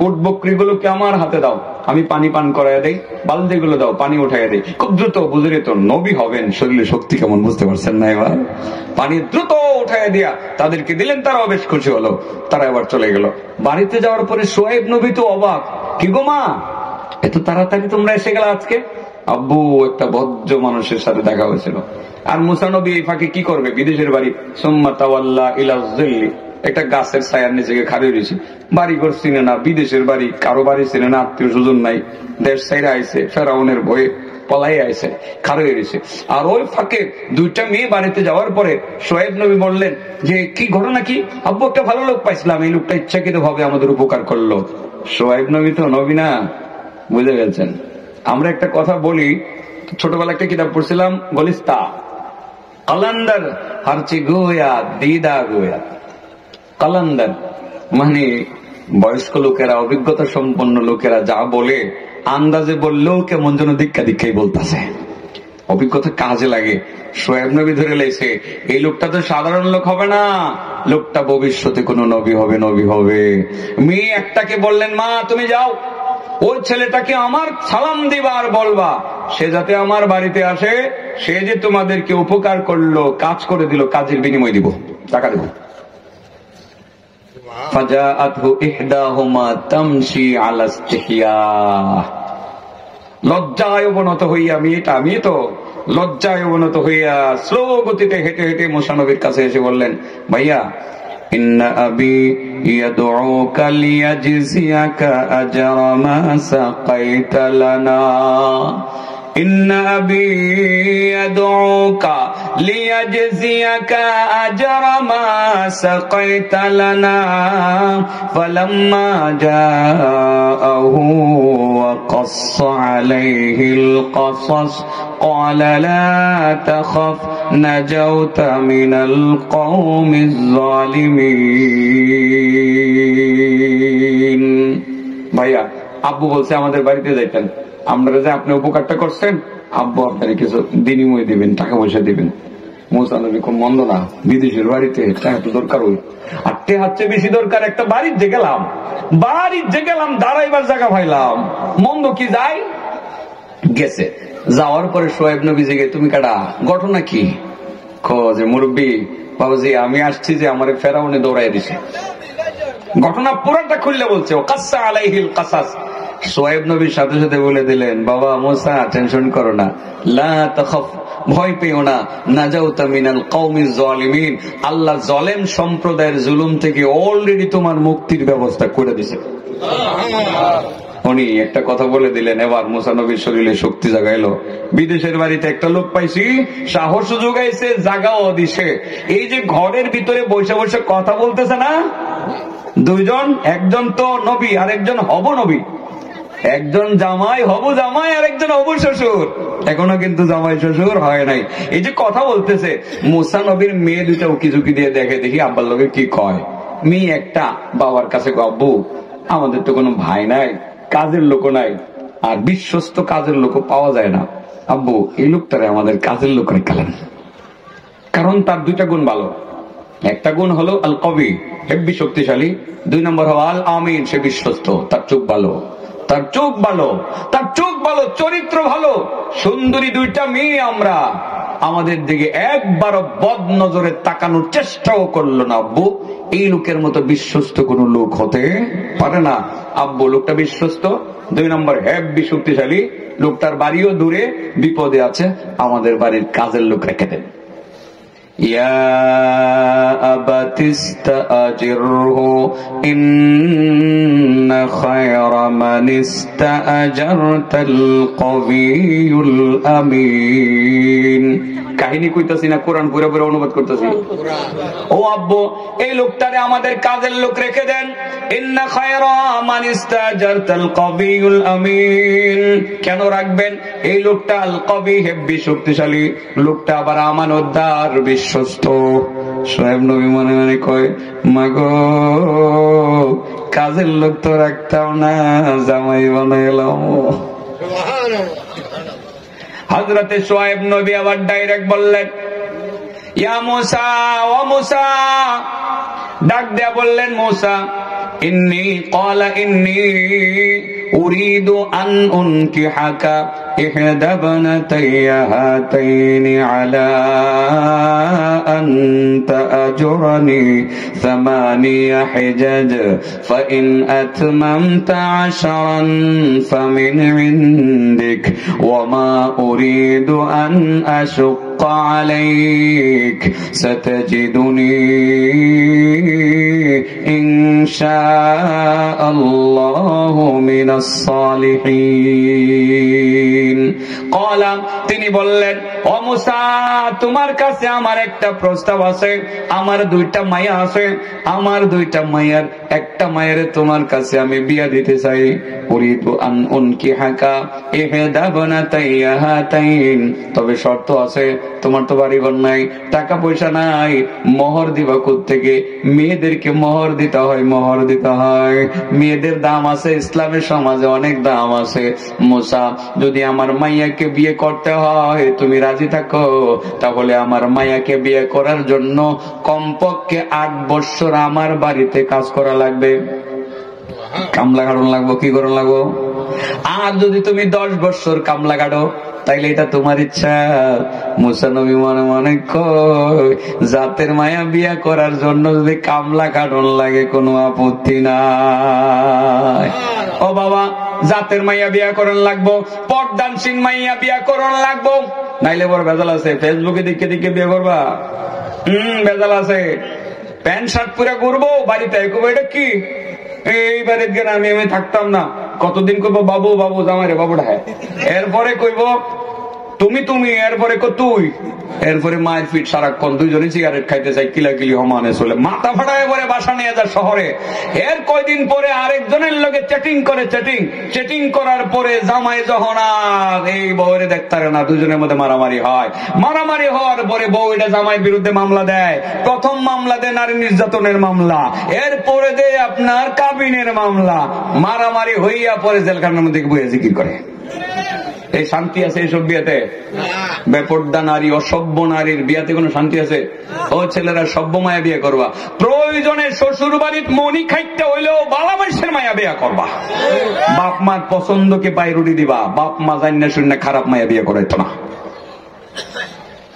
উট বকরি গুলোকে আমার হাতে দাও, আমি পানি পান করাই দেই, বালতি গুলো দাও, পানি উঠাই দেই। খুব দ্রুত, বুঝলে তো নবী হবেন, শরীরে শক্তি কেমন বুঝতে পারছেন না? এবার পানি দ্রুত উঠাই দিয়া তাদেরকে দিলেন, তারাও বেশ খুশি হলো, তারা এবার চলে গেল। বাড়িতে যাওয়ার পরে সোহেব নবী তো অবাক, কি গো মা এত তাড়াতাড়ি তোমরা এসে গেল আজকে? আব্বু একটা ভদ্র মানুষের সাথে দেখা হয়েছিল। আর মুসা নবী এই ফাঁকে কি করবে, বিদেশের বাড়ি, সুম্মা তাওয়াল্লা ইলা যিল্লি, একটা গাছের ছায়ার নিচে খাড়ি রয়েছে, বাড়ি ঘর চিনে না, বিদেশের বাড়ি, কারো বাড়ি চিনে না, আত্মীয় স্বজন নাই, দেশ ছাইরা আইছে, ফেরাউনের ভয়ে পলাই আইছে, খাড়ি রয়েছে। আর ওই ফাঁকে দুইটা মেয়ে বাড়িতে যাওয়ার পরে সোহেব নবী বললেন যে কি ঘটনা কি? আব্বু একটা ভালো লোক পাইছিলাম, এই লোকটা ইচ্ছাকৃত ভাবে আমাদের উপকার করলো। সোহেব নবী তো নবী না, বুঝে গেছেন। আমরা একটা কথা বলি, ছোটবেলা একটা কিতাব পড়ছিলাম, গলিস্তা কালান্দার হারচি গোয়া দিদা গোয়া। কালান্দার মানে বয়স্ক লোকেরা, অভিজ্ঞতা সম্পন্ন লোকেরা যা বলে আন্দাজে বললেও কেমন যেন দীক্ষা দীক্ষাই বলতেছে, অভিজ্ঞতা কাজে লাগে। সোহেব নবী ধরে লেছে এই লোকটা তো সাধারণ লোক হবে না, লোকটা ভবিষ্যতে কোন নবী হবে, নবী হবে। মেয়ে একটাকে বললেন, মা তুমি যাও, ওই ছেলেটাকে আমার সালাম দিবা আর বলবা সে যাতে আমার বাড়িতে আসে, সে যে তোমাদেরকে উপকার করলো, কাজ করে দিল, কাজের বিনিময় দিব, টাকা দেব। ফাজাআতহু ইহদাহুমা তামশি আলা ইসতিহইয়া, লজ্জায় অবনত হইয়া, আমি তো লজ্জায় অবনত হইয়া স্লো গতিতে হেঁটে হেঁটে মুসা নবীর কাছে এসে বললেন, ভাইয়া ইন্না আবি ইয়াদউকা লিয়াজজিয়াকা আজরা মা সাকাইতা লানা, ইন্না আবি ইয়াদউকা লিয়াজজিয়াকা আজরা মা সাকাইতা লানা, ফালাম্মা জাআহু ওয়া ক্বাসসা আলাইহিল ক্বাসাস ক্বালা লা তাখাফ নাজাউতা মিনাল কওমিজ জালিমিন। ভাইয়া আব্বু বলছে আমাদের বাড়িতে যাইতেন, আমরা যে আপনি উপকারটা করছেন, আব্বু আপনার কিছু বিনিময় দিবেন, টাকা পয়সা দিবেন। মুসা নবী খুব মন্দ না, বিদেশের বাড়িতে টাকা তো দরকার, ওই আটটে হাতে বেশি দরকার। একটা বাড়িতে গেলাম দাঁড়াইবার জায়গা পাইলাম, মন্দ কি যায়? গেছে, যাওয়ার পরে সোহেব নবী জিগে, তুমি কাটা, ঘটনা কি? যে মুরব্বী বাবাজি আমি আসছি যে আমার ফেরাউনে দৌড়াই দিছে। ঘটনা পুরাটা খুললে বলছে, ও কাসসা আলাইহিল কাসাস। সোহেব নবীর সাথে সাথে বলে দিলেন, বাবা মুসা টেনশন করো না, লা তাখাফ, ভয় পেও না, নাজাউতা মিনাল কওমিজ জালিমিন, আল্লাহ জালেম সম্প্রদায়ের জুলুম থেকে অলরেডি তোমার মুক্তির ব্যবস্থা করে দিয়েছে। উনি একটা কথা বলে দিলেন, এবার মুসা নবীর শরীরে শক্তি জাগাইলো। বিদেশের বাড়িতে একটা লোক পাইছি, সাহস যোগাইছে, জাগাও দিছে। এই যে ঘরের ভিতরে বসে বসে কথা বলতেছে না দুইজন, একজন তো নবী আর একজন হব নবী, একজন জামাই হব জামাই আর একজন হব শ্বশুর, এখনো কিন্তু জামাই শ্বশুর হয় নাই। এই যে কথা বলতেছে, মুসা নবীর মেয়ে দুইটা উকি ঝুঁকি দিয়ে দেখে, দেখি আব্বার লোকে কি কয়। মেয়ে একটা বাবার কাছে, আব্বু আমাদের তো কোনো ভাই নাই, কাজের লোক নাই, আর বিশ্বস্ত কাজের লোক পাওয়া যায় না, আব্বু এই লোকটারে আমাদের কাজের লোক রেখালেন। কারণ তার দুইটা গুণ ভালো, একটা গুণ হলো আল কবি, হেব্বি শক্তিশালী, 2 নম্বর হলো আল আমিন, সে বিশ্বস্ত, তার চোখ ভালো, চরিত্র ভালো, সুন্দরী দুইটা মেয়ে আমরা আমাদের দিকে একবারও বদ নজরে তাকানোর চেষ্টাও করলো না। আব্বু এই লোকের মতো বিশ্বস্ত কোন লোক হতে পারে না। আব্বু লোকটা বিশ্বস্ত। 2 নম্বর হেব্বি শক্তিশালী। লোকটার বাড়িও দূরে, বিপদে আছে, আমাদের বাড়ির কাজের লোক রেখে দেন। ইয়া আবাতিস্তাজিরহু ইন্না খায়রা মান ইস্তাজারতাল কবিয়ুল আমিন। কাহিনী কইতাছি না, কোরআন পুরো পুরো অনুবাদ করতেছি। ও আব্বু এই লোকটারে আমাদের কাজের লোক রেখে দেন। ইন্না খায়রা মান ইস্তাজারতাল কবিয়ুল আমিন। কেন রাখবেন? এই লোকটা আল কবি, হেব্বি শক্তিশালী, লোকটা আবার আমানতদার, বিশ্বস্ত। সোহেব নবী মনে মনে কয়, মাগো কাজের লোক তো রাখতাম না, জামাই বানাইলাম। হযরতে সোহেব নবী আবার ডাইরেক্ট বললেন, ইয়া মুসা, ও মুসা, ডাক দেয়া বললেন, মুসা ইন্নী ক্বালা ইন্নী উরিদু আন উনকিহাকা ইহদা বানাতাইয়া হাতাইনি আলা আন তা'জুরনি 8 হিজাজ ফাইন আতমামতা 10 ফামিন ইনদিক ওয়া মা উরিদু আন আশুক্ক আলাইক সাতাজিদুনি ইনশাআল্লাহু মিনাস সালিহিন। কলাম তিনি বললেন, ও মুসা তোমার কাছে আমার একটা প্রস্তাব আছে। আমার 2টা মায়া আছে, আমার 2টা মায়ার একটা মায়ের তোমার কাছে আমি বিয়া দিতে চাই। উরিদু আন উনকিহাকা ইহদা বানাতাইয়া হাতাইন। তবে শর্ত আছে, তোমার তো বাড়ি ঘর নাই, টাকা পয়সা নাই, মোহর দিবা কোত্থেকে? মেয়েদেরকে মোহর দিতে হয়, মোহর দিতে হয়। মেয়েদের দাম আছে, ইসলামের সমাজে অনেক দাম আছে। মুসা যদি আমার মাইয়াকে বিয়ে করতে হয় তুমি রাজি থাকো, তাহলে আমার মাইয়াকে বিয়ে করার জন্য কমপক্ষে 8 বছর আমার বাড়িতে কাজ করা লাগবে, কামলা কাটন লাগবো। কি করন লাগবো? আর যদি তুমি 10 বছর কামলা কাটো তাইলে এটা তোমার ইচ্ছা। মুসা নবী মনে মনে কয়, জাতের মায়া বিয়া করার জন্য যদি কামলা কাটন লাগে কোনো আপত্তি নাই। ও বাবা জাতের মাইয়া বিয়া করন লাগবো, পর্দানসীন মাইয়া বিয়া করন লাগবো, নাইলে বড় ভেজাল আছে। ফেসবুকে দেখে দেখে বিয়ে করবা, ভেজাল আছে। প্যান্ট শার্ট পরে ঘুরবো, বাড়িতে এটা কি এই বাড়িতে গেলে আমি থাকতাম না। কতদিন কইব বাবু বাবু, জামাই রে বাবুটা, হ্যাঁ। এরপরে কইব তুমি তুমি, এরপরে তুই, এরপরে মায়ের ফিট সারাক্ষণ, দুইজনে সিগারেট খাইতে চাই, কিলাকিলি হমানে চলে, মাথা ফাটায় পরে বাসা নিয়ে যায় শহরে। এর কয়দিন পরে আরেকজনের লগে চ্যাটিং করে, চ্যাটিং করার পরে জামাই যখন আর এই বউরে দেখতারে না, দুজনের মধ্যে মারামারি হয়। মারামারি হওয়ার পরে বউ এটা জামাইয়ের বিরুদ্ধে মামলা দেয়। প্রথম মামলা দেয় নারী নির্যাতনের মামলা, এরপরে দেয় আপনার কাবিনের মামলা। মারামারি হইয়া পরে জেলখানার মধ্যে বইয়ে জিকির করে। এই শান্তি আছে এইসব বিয়েতে? বেপর্দা নারী, অসভ্য নারীর বিয়াতে কোনো শান্তি আছে? ও ছেলেরা সভ্য মায়া বিয়ে করবা, প্রয়োজনে শ্বশুর বাড়ির মনি খাইতে হইলেও বালা মানুষের মায়া বিয়া করবা। বাপ মার পছন্দকে পায়ে রুটি দিবা, বাপ মা জান্না শুনে খারাপ মায়া বিয়ে করাইতো না।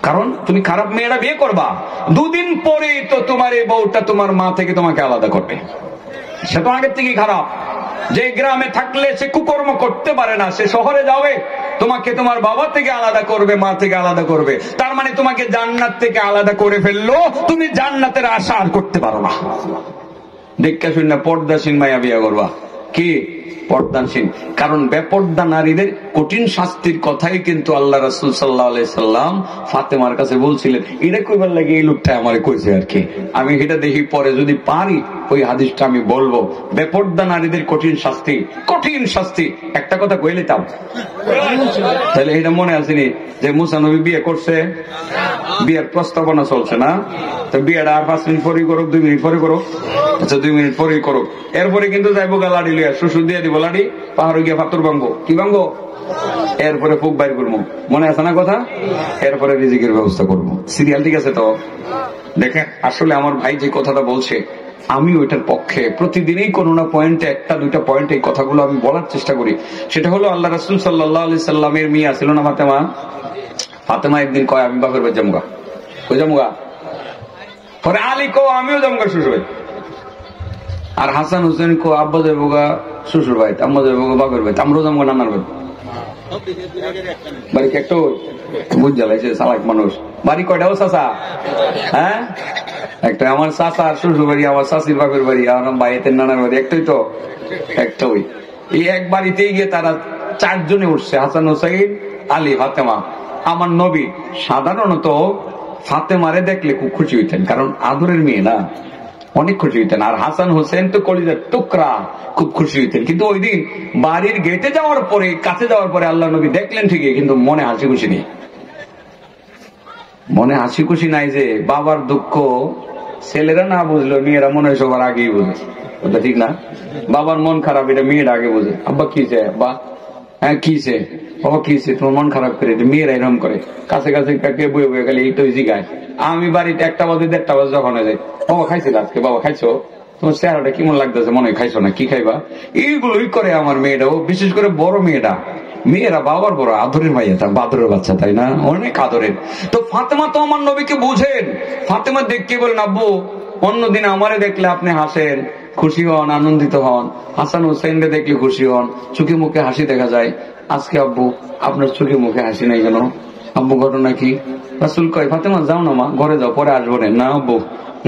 কারণ তুমি খারাপ মেয়েরা বিয়ে করবা, 2 দিন পরেই তো তোমার এই বউটা তোমার মা থেকে তোমাকে আলাদা করবে। সে তো আগের থেকেই খারাপ। যে গ্রামে থাকলে সে কুকর্ম করতে পারে না, সে শহরে যাবে, তোমাকে তোমার বাবা থেকে আলাদা করবে, মা থেকে আলাদা করবে। তার মানে তোমাকে জান্নাত থেকে আলাদা করে ফেললো, তুমি জান্নাতের আশা আর করতে পারো না। দেখা শুনে পর্দাসীন মায়া বিয়া করবা। কি পর্দাসীন? কারণ বেপর্দা নারীদের কঠিন শাস্তির কথাই কিন্তু আল্লাহ রাসূল সাল্লাল্লাহু আলাইহি সাল্লাম ফাতেমার কাছে বলছিলেন। এটা কইবার লাগে এই লোকটা আমারে কইছে আর কি। আমি এটা দেখি পরে যদি পারি ওই হাদিসটা আমি বলবো। বেপর্দা নারীদের কঠিন শাস্তি, কঠিন শাস্তি। একটা কথা কইলে তাও তাহলে এটা মনে আসেনি যে মুসা নবী বিয়ে করছে, বিয়ের প্রস্তাবনা চলছে না? তো বিয়েটা আর 5 মিনিট পরেই করুক, 2 মিনিট পরে করুক। আচ্ছা 2 মিনিট পরেই করুক। এরপরে কিন্তু যাইবো লাড়ি লিয়া, শ্বশুর দিয়ে দিব লাড়ি, পাহাড়ে গিয়ে পাথর ভাঙবো। কি ভাঙবো? এরপরে ফুক বাইর করবো। মনে আছে না কথা? এরপরে রিজিকের ব্যবস্থা করবো। সিরিয়াল ঠিক আছে তো? দেখেন আসলে আমার ভাই যে কথাটা বলছে আমি ওইটার পক্ষে। প্রতিদিনই কোনো না পয়েন্টে 1-2টা পয়েন্টে এই কথাগুলো আমি বলার চেষ্টা করি। সেটা হলো আল্লাহ রাসূল সাল্লাল্লাহু আলাইহি সাল্লামের মেয়ে ছিল না ফাতেমা? ফাতেমা একদিন কয় আমি বাপের বাড়ি যামুগা, কই যামুগা? পরে আলী কো আমিও যামুগা শ্বশুর বাড়ি। আর হাসান হোসেন কো আব্বা যাবুগা শ্বশুর বাড়ি, আম্মা যাবুগা বাপের বাড়ি, আমরাও যামুগা নানার বাড়ি। বাড়ি কি একটা বুঝ জ্বালাইছে সালাক মানুষ। বাড়ি কয়টাও চাচা? হ্যাঁ, একটা আমার চাচার শ্বশুর বাড়ি, আমার চাষির বাপের বাড়ি, আমার ভাইয়ের নানার বাড়ি একটাই তো, একটাই। এই এক বাড়িতেই গিয়ে তারা 4 জনে উঠছে, হাসান হোসেন, আলী, ফাতেমা। আমার নবী সাধারণত ফাতেমারে দেখলে খুব খুশি হইতেন, কারণ আদরের মেয়ে না, অনেক খুশি হইতেন। আর হাসান হোসেন তো কলিজার টুকরা, খুব খুশি হইতেন। কিন্তু ওই দিন বাড়ির গেটে যাওয়ার পরে, কাছে যাওয়ার পরে আল্লাহ নবী দেখলেন ঠিকই, কিন্তু মনে হাসি খুশি নেই। মনে হাসি খুশি নাই যে বাবার দুঃখ ছেলেরা না বুঝলো, মেয়েরা মনে হয় সবার আগেই বুঝে। ওটা ঠিক না? বাবার মন খারাপ এটা মেয়েরা আগে বুঝে। আব্বা কিছে? আব্বা হ্যাঁ কিছে? বাবা কিছে? তোমার মন খারাপ করে? মেয়েরা এরকম করে, কাছে কাছে বয়ে বয়ে গেলে এই তো জিগায়। আমি বাড়িতে 1টা বাজে 1:30 বাজে যখন যায়, বাবা খাইছিল আজকে? বাবা খাইছো? তোমার চেহারাটা কেমন লাগতেছে, মনে হয় খাইছো না, কি খাইবা? এইগুলোই করে আমার মেয়েটা, ও বিশেষ করে বড় মেয়েটা। মেয়েরা বাবার বড় আদরের ভাইয়া, তা বাদরের বাচ্চা, তাই না? অনেক আদরের। তো ফাতেমা তো আমার নবীকে বুঝেন। ফাতেমা দেখকে বলেন, আব্বু অন্যদিন আমারে দেখলে আপনি হাসেন, খুশি হন, আনন্দিত হন, হাসান হোসেনকে দেখলে খুশি হন, চোখে মুখে হাসি দেখা যায়। আজকে আব্বু আপনার চোখে মুখে হাসি নাই কেন? আব্বু ঘটনা কি? রাসূল কয়, ফাতেমা যাও না মা, ঘরে যাও, পরে আসবো না। আব্বু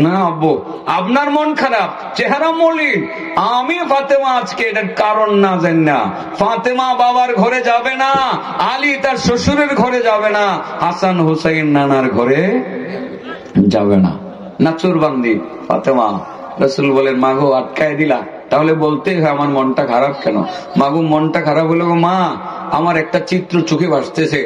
না আব্বু, আপনার মন খারাপ, চেহারা মলিন। আমি ফাতেমা আজকে এটার কারণ না জানি না। ফাতেমা বাবার ঘরে যাবে না, আলী তার শ্বশুরের ঘরে যাবে না, হাসান হুসাইন নানার ঘরে যাবে না। নাচুর বান্দি ফাতেমা। রাসূল বলেন, মাগো আটকায় দিলা, তাহলে বলতে হয় আমার মনটা খারাপ কেন? মাগো মনটা খারাপ হলো গো মা, আমার একটা চিত্র চোখে ভাসতেছে।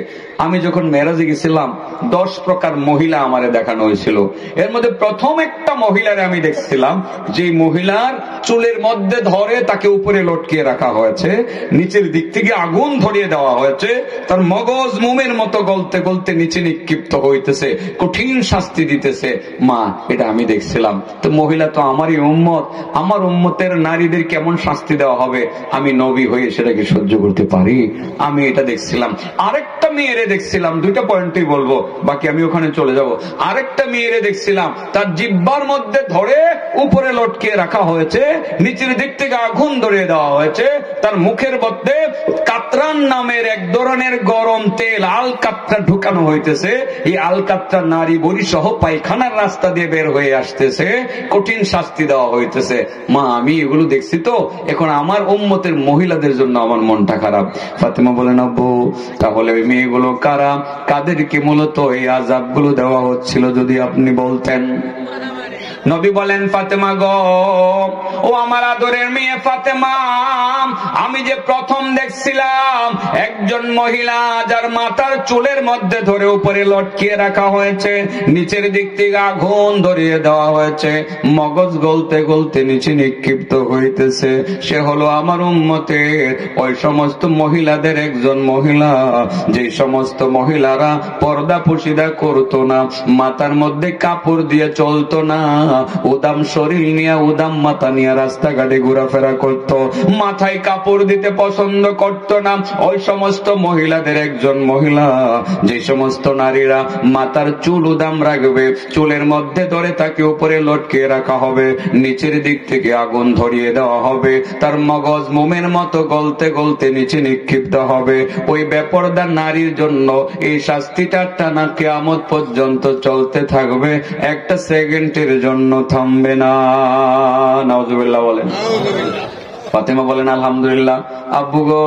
আমি যখন মেরাজে গেছিলাম 10 প্রকার মহিলা আমারে দেখানো হয়েছিল। এর মধ্যে প্রথম একটা মহিলারে আমি দেখছিলাম, যে মহিলার চুলের মধ্যে ধরে তাকে উপরে লটকিয়ে রাখা হয়েছে, নিচের দিক থেকে আগুন ধরিয়ে দেওয়া হয়েছে, তার মগজ মোমের মতো গলতে গলতে নিচে নিক্ষিপ্ত হইতেছে, কঠিন শাস্তি দিতেছে। মা এটা আমি দেখছিলাম। তো মহিলা তো আমারই উম্মত, আমার উম্মতের নারীদের কেমন শাস্তি দেওয়া হবে, আমি নবী হয়ে সেটাকে সহ্য করতে পারি? আমি এটা দেখছিলাম। আরেকটা মেয়েরে দেখছিলাম, 2টা পয়েন্টই বলবো, বাকি আমি ওখানে চলে যাব। আরেকটা মেয়েরে দেখছিলাম, তার জিহ্বার মধ্যে ধরে উপরে লটকিয়ে রাখা হয়েছে, নিচের দিক থেকে আগুন ধরিয়ে দেওয়া হয়েছে, তার মুখের মধ্যে কাতরান নামের এক ধরনের গরম তেল, আল কাতরা ঢুকানো হইতেছে। এই আল কাতরা নারী বলি সহ পায়খানার রাস্তা দিয়ে বের হয়ে আসতেছে, কঠিন শাস্তি দেওয়া হইতেছে। মা আমি এগুলো দেখছি, তো এখন আমার উম্মতের মহিলাদের জন্য আমার মনটা খারাপ। ফাতেমা বলেন, আব্বু তাহলে ওই মেয়েগুলো কারা, কাদেরকে মূলত এই আযাবগুলো দেওয়া হচ্ছিল যদি আপনি বলতেন। নবী বলেন, ফাতেমা গো, ও আমার আদরের মেয়ে ফাতেমা, আমি যে প্রথম দেখছিলাম একজন মহিলা যার মাথার চুলের মধ্যে ধরে উপরে লটকিয়ে রাখা হয়েছে, নিচের দিক থেকে আগুন ধরিয়ে দেওয়া হয়েছে, মগজ গলতে গলতে নিচে নিক্ষিপ্ত হইতেছে, সে হলো আমার উম্মতের ওই সমস্ত মহিলাদের একজন মহিলা, যে সমস্ত মহিলারা পর্দা পুশিদা করতো না, মাথার মধ্যে কাপড় দিয়ে চলতো না, উদাম শরীর নিয়ে উদাম মাথা নিয়ে রাস্তাঘাটে ঘোরাফেরা করত, মাথায় কাপড় দিতে পছন্দ করত না। ওই সমস্ত মহিলাদের একজন মহিলা, যে সমস্ত নারীরা মাথার চুল উদাম রাখবে, চুলের মধ্যে ধরে তাকে উপরে লটকে রাখা হবে, নিচের দিক থেকে আগুন ধরিয়ে দেওয়া হবে, তার মগজ মোমের মতো গলতে গলতে নিচে নিক্ষিপ্ত হবে। ওই বেপরদা নারীর জন্য এই শাস্তিটা টানা কিয়ামত পর্যন্ত চলতে থাকবে, একটা সেকেন্ডের জন্য থামবে না। নাউজুবিল্লাহ বলেন। ফাতেমা বলেন, আলহামদুলিল্লাহ আব্বু গো,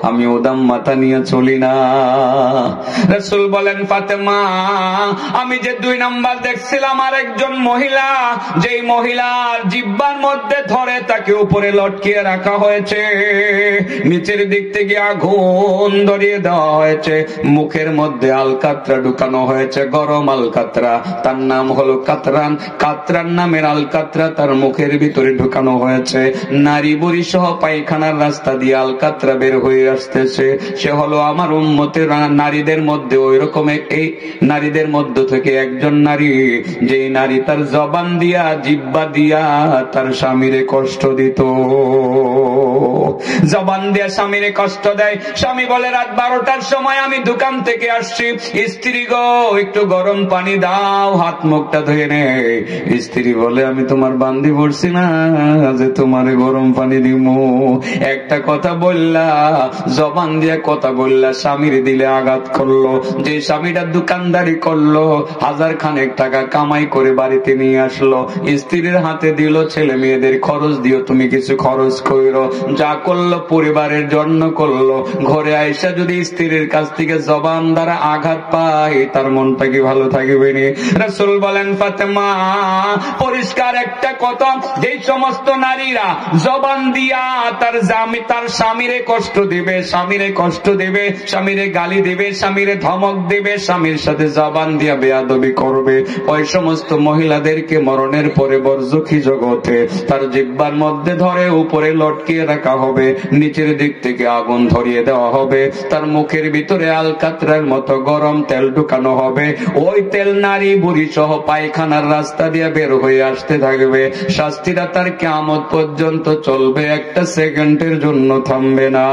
আমি উদাম মাথা নিয়ে চলি না। রাসূল বলেন, ফাতেমা আমি যে 2 নাম্বার দেখছিলাম আরেকজন মহিলা, যেই মহিলার জিহ্বার মধ্যে ধরে তাকে উপরে লটকিয়ে রাখা হয়েছে, নিচের দিক থেকে আগুন ধরিয়ে দেওয়া হয়েছে, মুখের মধ্যে আলকাতরা ঢুকানো হয়েছে, গরম আলকাতরা, তার নাম হলো কাতরান। কাতরান নামের আলকাতরা তার মুখের ভিতরে ঢুকানো হয়েছে। নারী বুড়ি সহ পায়খানার রাস্তা দিয়ে আলকাতরা বের হয়ে আসতেছে। সে হলো আমার উম্মতের নারীদের মধ্যে ওই রকম এই নারীদের মধ্য থেকে একজন নারী, যে নারী তার জবান দিয়া জিহ্বা দিয়া তার স্বামীরে কষ্ট দিত। জবান দিয়া স্বামীরে কষ্ট দেয়। স্বামী বলে রাত 12টার সময় আমি দোকান থেকে আসছি, স্ত্রী গো একটু গরম পানি দাও, হাত মুখটা ধুয়ে নে। স্ত্রী বলে আমি তোমার বান্দি পড়ছি না যে তোমারে গরম পানি দিমু। একটা কথা বললা, জবান দিয়া কথা বললা, স্বামীর দিলে আঘাত করলো। যে স্বামীটা দোকানদারি করলো, 1000 খানেক টাকা কামাই করে বাড়িতে নিয়ে আসলো, স্ত্রীর হাতে দিল, ছেলে মেয়েদের খরচ দিও, তুমি কিছু খরচ করো, যা করলো পরিবারের জন্য করলো। ঘরে আইসা যদি স্ত্রীর কাছ থেকে জবান দ্বারা আঘাত পায়, তার মনটা কি ভালো থাকবে নি? রাসূল বলেন ফাতেমা, পরিষ্কার একটা কথা, যে সমস্ত নারীরা জবান দিয়া তার স্বামীরে কষ্ট দিবে, স্বামীরে কষ্ট দেবে, স্বামীরে গালি দিবে, স্বামীরে ধমক দেবে, স্বামীর সাথে জবান দিয়া বেয়াদবি করবে, ওই সমস্ত মহিলাদেরকে মরণের পরে বরজখী জগতে তার জিহ্বার মধ্যে ধরে উপরে লটকিয়ে রাখা হবে, নিচের দিক থেকে আগুন ধরিয়ে দেওয়া হবে, তার মুখের ভিতরে আলকাতরার মতো গরম তেল ঢুকানো হবে। ওই তেল নারী বুড়ি সহ পায়খানার রাস্তা দিয়ে বের হয়ে আসতে থাকবে। শাস্তিটা তার কিয়ামত পর্যন্ত চলবে, একটা সেকেন্ডের জন্য থামবে না।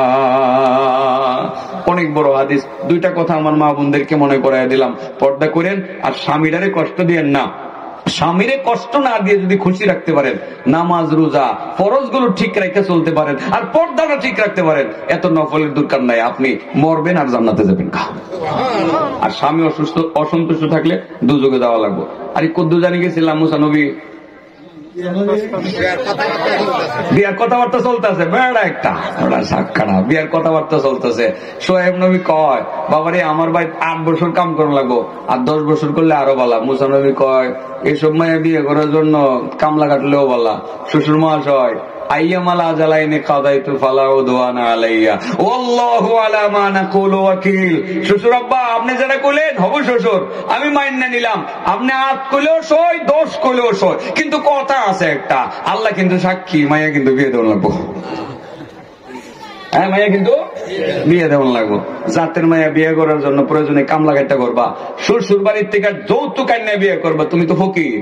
অনেক বড় হাদিস। দুইটা কথা আমার মা বোনদেরকে মনে করাই দিলাম, পর্দা করেন আর স্বামীরারে কষ্ট দিয়েন না। স্বামীরে কষ্ট না দিয়ে যদি খুশি রাখতে পারেন, নামাজ রোজা ফরজ গুলো ঠিক রেখে চলতে পারেন, আর পর্দাটা ঠিক রাখতে পারেন, এত নফলের দরকার নাই, আপনি মরবেন আর জান্নাতে যাবেন। আর স্বামী অসন্তুষ্ট থাকলে দুযোগে যাওয়া লাগবে। আর কদ্দু জানি গেছিলাম মুসা নবী বিয়ার কথাবার্তা চলতেছে, বেড়া একটা সাক্ষাড়া বিয়ার কথাবার্তা চলতেছে। সোহেব নবী কয়, বাবারে আমার ভাই 8 বছর কাম করা লাগবো, আর 10 বছর করলে আরো বলা। মুসা নবী কয়, এসব মায়া বিয়ে করার জন্য কামলা কাটলেও বলা। শ্বশুর মহাশয়, আইয়ামাল আজালাইনে কাদাইতু ফালা উদওয়ানা আলাইয়া ওয়াল্লাহু আলা মা নাকুলু ওয়াকিল। শ্বশুর আব্বা আপনি যেটা কইলেন হবু শ্বশুর, আমি মাইন্না নিলাম। আপনি 8 কইলেও সই, 10 কইলেও সই, কিন্তু কথা আছে একটা, আল্লাহ কিন্তু সাক্ষী, মাইয়া কিন্তু বিয়ে দেওয়া লাগবো। হ্যাঁ, মাইয়া কিন্তু বিয়ে দেওয়া লাগবো। জাতের মাইয়া বিয়ে করার জন্য প্রয়োজনে কামলা কাটটা করবা, শ্বশুর বাড়ির থেকে যৌতুক আইনা বিয়ে করবা, তুমি তো ফকির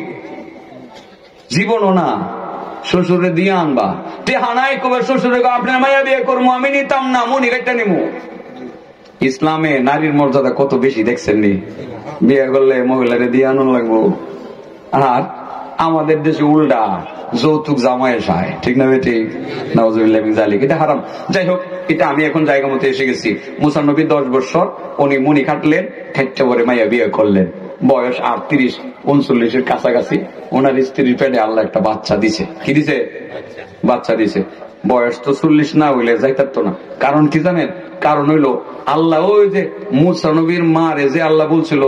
জীবনও না। শ্বশুরে দিয়ে আনবা, টেহানাই কবে শ্বশুরে আপনার মাইয়া বিয়ে করবো, আমি নিতাম না, মনি কাটটা নিমু। ইসলামে নারীর মর্যাদা কত বেশি দেখছেন নি? বিয়ে করলে মহিলারে দিয়ে আনন্দ লাগবো। আর আমাদের দেশে উল্টা, যৌতুক জামাইয়ে সায়, ঠিক না বেটি? নাউজুবিল্লাহ মিন যালিক, এটা হারাম। যাই হোক, এটা আমি এখন জায়গা মতো এসে গেছি। মুসা নবী 10 বছর উনি মুনি খাটলেন, খাইতে পরে মাইয়া বিয়ে করলেন। বয়স 38-39 কাছাকাছি। ওনার স্ত্রীর পেটে আল্লাহ একটা বাচ্চা দিছে। কি দিছে? বাচ্চা দিছে। বয়স তো 40 না হইলে যাইতারতো না। কারণ কি জানেন? কারণ হইলো আল্লাহ ওই যে মুসা নবীর মারে যে আল্লাহ বলছিল,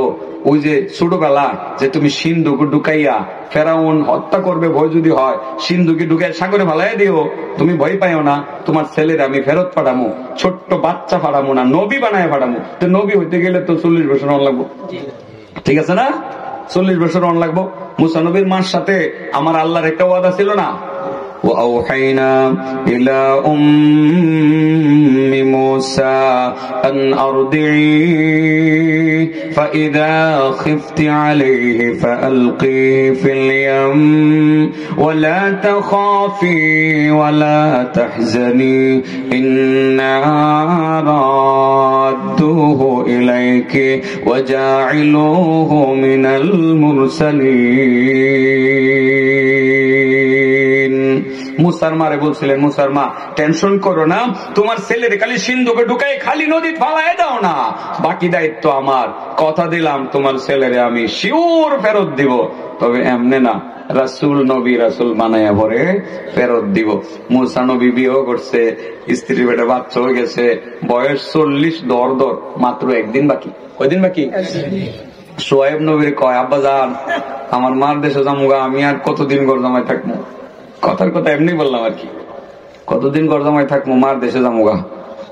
ওই যে ছোটবেলা যে তুমি সিন্ধুকে ঢুকাইয়া ফেরাউন হত্যা করবে, ভয় যদি হয় সিন্ধুকে ঢুকাই সাগরে ভালাই দিও, তুমি ভয় পাইও না, তোমার ছেলের আমি ফেরত পাঠামো, ছোট্ট বাচ্চা পাঠামো না, নবী বানায় পাঠামো। তো নবী হইতে গেলে তো 40 বছর অন লাগবো, ঠিক আছে না? 40 বছর অন লাগবো। মুসা নবীর মার সাথে আমার আল্লাহর একটা ওয়াদা ছিল না, وأوحينا إلى أم موسى أن أرضعيه فإذا خفت عليه فألقيه في اليم ولا تخافي ولا تحزني إنا رادوه إليك وجاعلوه من المرسلين। মুসার মারে বলছিলেন, মুসার মা টেনশন করো না, তোমার ছেলের খালি সিন্ধুকে ঢুকাই খালি নদী ফালাই দাও না, বাকি দায়িত্ব আমার। কথা দিলাম তোমার ছেলেরে আমি শিওর ফেরত দিব, তবে এমনে না, রাসূল নবী রাসূল বানায়া পরে ফেরত দিব। মুসা নবী বিয়ে করছে, স্ত্রীর পেটে বাচ্চা হয়ে গেছে, বয়স 40 দর মাত্র 1 দিন বাকি। কয়দিন বাকি? সোহেব নবীর কয়, আব্বা জান আমার মার দেশে যামুগা, আমি আর কতদিন ঘর জামাই থাকবো? কথার কথা এমনি বললাম আর কি, কতদিন ঘর জামাই থাকবো, মার দেশে যামুগা।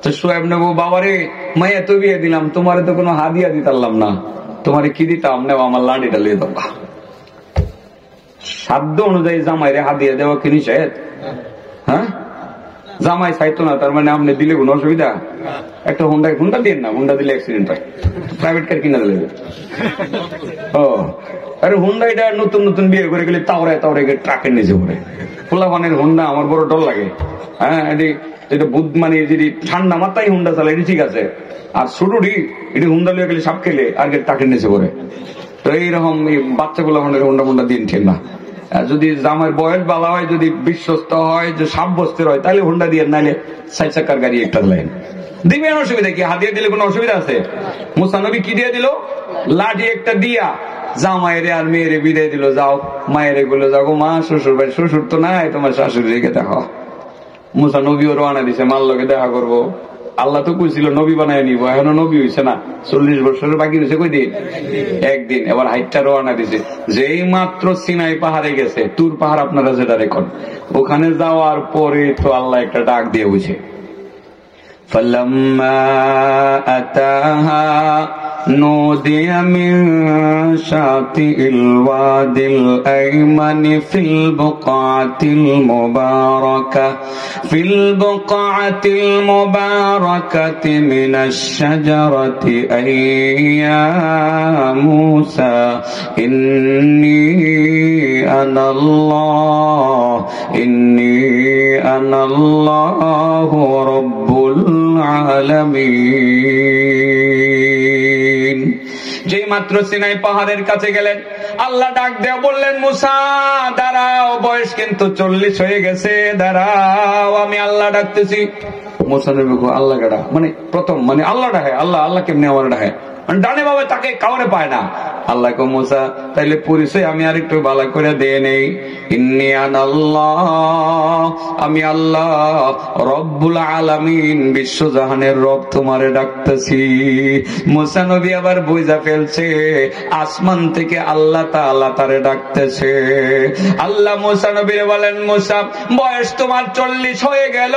তো সোহেব নবী, বাবারে মাইয়া তো বিয়ে দিলাম, তোমারে তো কোনো হাদিয়া দিতাম না, তোমারে কি দিতাম? নেও আমার লাঠিটা লিয়ে দেবা। সাধ্য অনুযায়ী জামাইরে হাদিয়া দেওয়া কি নিষেধ? হ্যাঁ, জামাই চাইতো না, তার মানে আপনি দিলে কোনো অসুবিধা? একটা হুন্ডা দিয়ে না, হুন্ডা দিলে অ্যাক্সিডেন্ট হয়, প্রাইভেট কার কিনা দিলে। ও আরে হুন্ডা এটা নতুন নতুন বিয়ে করে গেলে তাওরায় ট্রাকের নিচে পড়ে। পোলাপানের হুন্ডা আমার বড় ডর লাগে। হ্যাঁ, এটা বুধ মানে যদি ঠান্ডা মাথায় হুন্ডা চালায় এটি ঠিক আছে, আর ছোটটি এটি হুন্ডা লিয়ে গেলে সাপ খেলে আর ট্রাকের নিচে পড়ে। তো এইরকম বাচ্চা পোলাপানের হুন্ডা দিন ঠিক না। যদি জামাই বয়স বালা হয়, যদি বিশ্বস্ত হয়, যে সাব্যস্তের হয়, তাহলে হুন্ডা দিয়ে, নাইলে 4 চাকার গাড়ি একটা লাইন দিবেন। অসুবিধা কি? হাতিয়ে দিলে কোনো অসুবিধা আছে? মুসা নবী কি দিয়ে দিল? লাঠি একটা দিয়া জামাইরে আর মেয়েরে বিদায় দিল, যাও মায়ের গুলো যাও, মা শ্বশুর ভাই, শ্বশুর তো নাই, তোমার শাশুড়ি রেখে দেখো। মুসা নবীও রওনা দিছে মার লগে দেখা করবো। আল্লাহ তো কইছিল নবী বানায় নিব, এখনো নবী হইছে না, 40 বছরের বাকি রয়েছে কয়দিন? একদিন। এবার হাইটটা রওনা দিছে, যেই মাত্র সিনাই পাহাড়ে গেছে, তুর পাহাড় আপনারা যেটা রেখন, ওখানে যাওয়ার পরে তো আল্লাহ একটা ডাক দিয়ে বুঝে, فلما أتاها نودي من شاطئ الوادي الأيمن في البقعة المباركة من الشجرة أي يا موسى إني أنا الله رب العالمين। যেই মাত্র সিনাই পাহাড়ের কাছে গেলেন, আল্লাহ ডাক দেয়া বললেন, মুসা দাঁড়াও, বয়স কিন্তু 40 হয়ে গেছে, দাঁড়াও, আমি আল্লাহ ডাকতেছি। মুসা নবী আল্লাহ ডাকা মানে প্রথম মানে আল্লাহ ডাকে, আল্লাহ কেমনি আমার ডাকে, ডানে বাবা তাকে কাউরে পায় না। আল্লাহ কো মুসা তাইলে পরিচয় আমি আর একটু ভালো করে দিয়ে নেই, ইন্নী আনাল্লাহ, আমি আল্লাহ রব্বুল আলামিন, বিশ্বজাহানের রব তোমারে ডাকতেছি। মুসা নবী আবার বুঝা ফেলছে আসমান থেকে আল্লাহ তাআলা তারে ডাকতেছে। আল্লাহ মুসা নবীরে বলেন, মুসা বয়স তোমার 40 হয়ে গেল,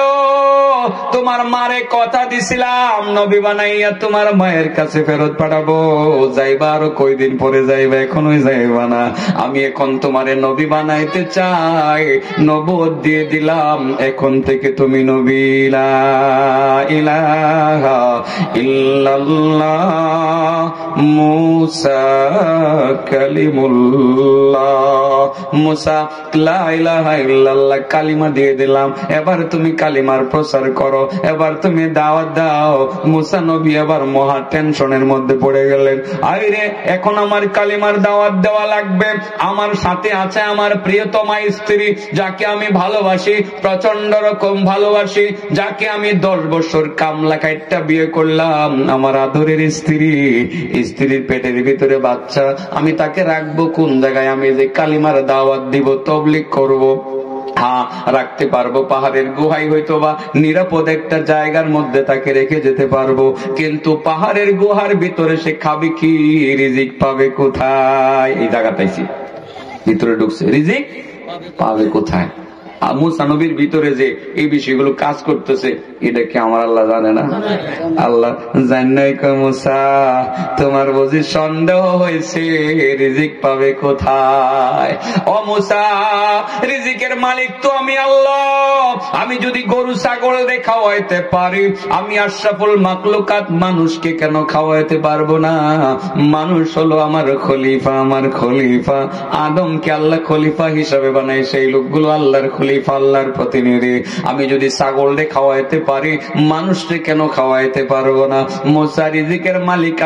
তোমার মারে কথা দিছিলাম নবী বানাইয়া তোমার মায়ের কাছে ফেরত পাঠাবো, যাইবা আরো কয়দিন পরে যাইবা, এখনোই যাইবা না, আমি এখন তোমারে নবী বানাইতে চাই, নবুয়ত দিয়ে দিলাম, এখন থেকে তুমি নবী। লা ইলাহা ইল্লাল্লাহ মুসা কালিমুল্লাহ। মুসা লা ইলাহা ইল্লাল্লাহ কালিমা দিয়ে দিলাম, এবার তুমি কালিমার প্রচার করো, এবার তুমি দাওয়াত দাও। মুসা নবী এবার মহা টেনশনের মধ্যে পড়ে গেলেন, আরে এখন আমার কালিমার দাওয়াত দেওয়া লাগবে, আমার সাথে আছে আমার প্রিয়তমা স্ত্রী, যাকে আমি ভালোবাসি, প্রচন্ড রকম ভালোবাসি, যাকে আমি 10 বছর কামলা কাইটটা বিয়ে করলাম, আমার আদরের স্ত্রী, স্ত্রীর পেটের ভিতরে বাচ্চা, আমি তাকে রাখবো কোন জায়গায়? আমি যে কালিমার দাওয়াত দিব, তবলিগ করব, হ্যাঁ রাখতে পারবো, পাহাড়ের গুহায় হয়তো বা নিরাপদ একটা জায়গার মধ্যে তাকে রেখে যেতে পারবো, কিন্তু পাহাড়ের গুহার ভিতরে সে খাবে কি, রিজিক পাবে কোথায়? এই জায়গাটাইছি ভিতরে ঢুকছে, রিজিক পাবে কোথায়? মুসা নবীর ভিতরে যে এই বিষয়গুলো কাজ করতেছে, এটা কি আমার আল্লাহ জানে না? আল্লাহ জানাই কয়, মুসা তোমার বুঝি সন্দেহ হয়েছে, রিজিক পাবে কোথায়? ও মুসা, রিজিকের মালিক তো আমি আল্লাহ, আমি যদি গরু ছাগল দিয়ে খাওয়াইতে পারি, আমি আশরাফুল মাখলুকাত মানুষকে কেন খাওয়াইতে পারবো না? মানুষ হলো আমার খলিফা, আমার খলিফা আদমকে আল্লাহ খলিফা হিসাবে বানাই, সেই লোকগুলো আল্লাহর খলিফা, আল্লাহর প্রতিনিধি। আমি যদি ছাগল দিয়ে খাওয়াইতে পারি, মানুষকে কেন খাওয়াইতে পারবো না? মুসা রিজিকের মালিক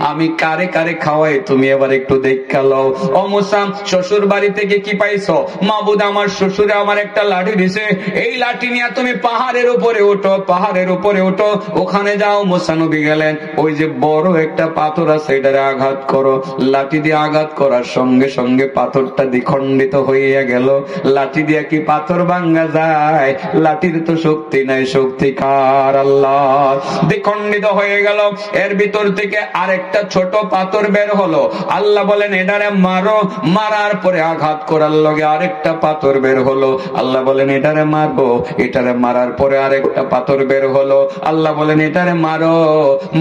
আমি কারে কারে খাওয়াই তুমি এবার একটু দেখা লও। ও মুসা, শ্বশুর বাড়ি থেকে কি পাইছো? মাবুদ আমার শ্বশুরে আমার একটা লাঠি দিছে, এই লাঠি নিয়ে তুমি পাহাড়ের উপরে ওঠো, পাহাড়ের উপরে ওঠো, ওখানে যাও। মুসা নবী গেলেন, ওই যে বড় একটা পাথর আছে, এটারে আঘাত করো। লাঠি দিয়ে আঘাত করার সঙ্গে সঙ্গে পাথরটা দ্বিখণ্ডিত হইয়া গেল। লাঠি দিয়ে কি পাথর ভাঙ্গা যায়? লাঠির তো শক্তি নাই, শক্তি কার? আল্লাহ। দ্বিখণ্ডিত হয়ে গেল, এর ভিতর থেকে আরেকটা ছোট পাথর বের হলো। আল্লাহ বলেন এটারে মারো, মারার পরে আঘাত করার লগে আরেকটা পাথর বের হলো। আল্লাহ বলেন এটারে মারবো, এটারে মারার পরে আরেকটা পাথর বের হলো। আল্লাহ বলেন এটারে মারো,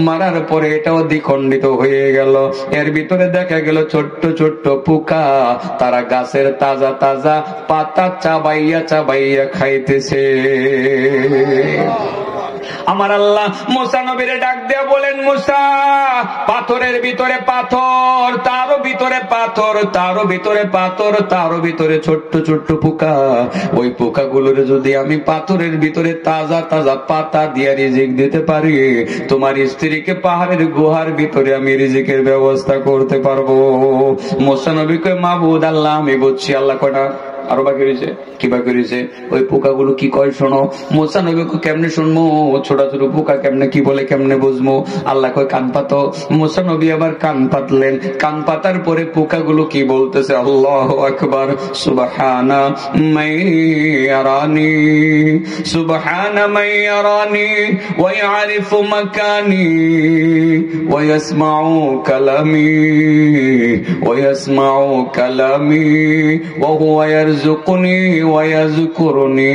মারার পরে এটাও দ্বিখণ্ডিত হয়ে গেল। এর ভিতরে দেখা গেল ছোট্ট ছোট্ট পোকা, তারা গাছের তাজা তাজা পাতা চাবাইয়া চাবাইয়া খাইতেছে। আমার আল্লাহ মুসা নবীরে ডাক দিয়া বলেন, মুসা, পাথরের ভিতরে পাথর, তারও ভিতরে পাথর, তারও ভিতরে পাথর, তারও ভিতরে ছোট্ট ছোট্ট পোকা। ওই পোকাগুলোর যদি আমি পাথরের ভিতরে তাজা তাজা পাতা দিয়া রিজিক দিতে পারি, তোমার স্ত্রীকে পাহাড়ের গুহার ভিতরে আমি রিজিকের ব্যবস্থা করতে পারবো। মুসা নবী কয়, মাবুদ আল্লাহ আমি বুঝছি। আল্লাহ কয়টা আরো বাকি রয়েছে, কি বাকি রয়েছে? ওই পোকাগুলো কি কয় শোনো। মুসা নবী কেমনে শুনবো? ছোট ছোট পোকা কেমনে কি বলে কেমনে বুঝবো? আল্লাহ কয় কান পাতো। মুসা নবী আবার কান পাতলেন। কান পাতার পরে পোকাগুলো কি বলতেছে? আল্লাহু আকবার, সুবহানা মাইয়ারানি, সুবহানা মাইয়ারানি ওয়া ইয়ারিফু মাকানি ওয়া ইয়াসমাউ কালামি ওয়া ইয়াসমাউ কালামি ওয়া হুয়া ইয়ারযুকুনি ওয়া ইয়াযকুরুনি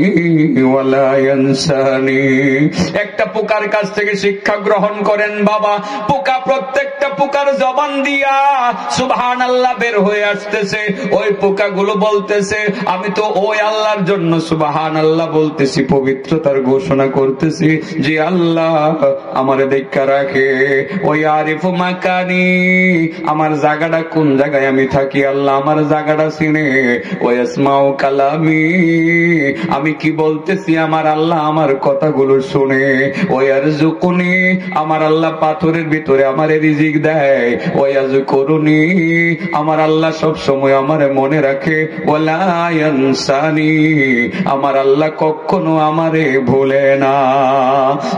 ওয়া লা ইয়ানসানি। একটা পোকার কাছ থেকে শিক্ষা গ্রহণ করেন বাবা। পোকা প্রত্যেকটা পোকার জবান দিয়া সুবহানাল্লাহ বের হয়ে আসতেছে। ওই পোকাগুলো বলতেছে, আমি তো ওই আল্লাহর জন্য সুবহানাল্লাহ বলতেছি, পবিত্রতার ঘোষণা করতেছি যে আল্লাহ আমারে দেখা রাখে। ওই আরিফু মাকানি, আমার জায়গাটা কোন জায়গায় আমি থাকি আল্লাহ আমার জায়গাটা চিনে। ওই আসমাউ কালামি, আমি কি বলতেছি আমার আল্লাহ আমার কথাগুলো শুনে। ওই আরযুকুনি, আমার আল্লাহ পাথরের ভিতরে আমারে রিজিক দেয়। ওই আযকুরুনি, আমার আল্লাহ সব সময় আমারে মনে রাখে। ওয়ালা ইয়ানসানি, আমার আল্লাহ কখনো আমারে ভুলে না।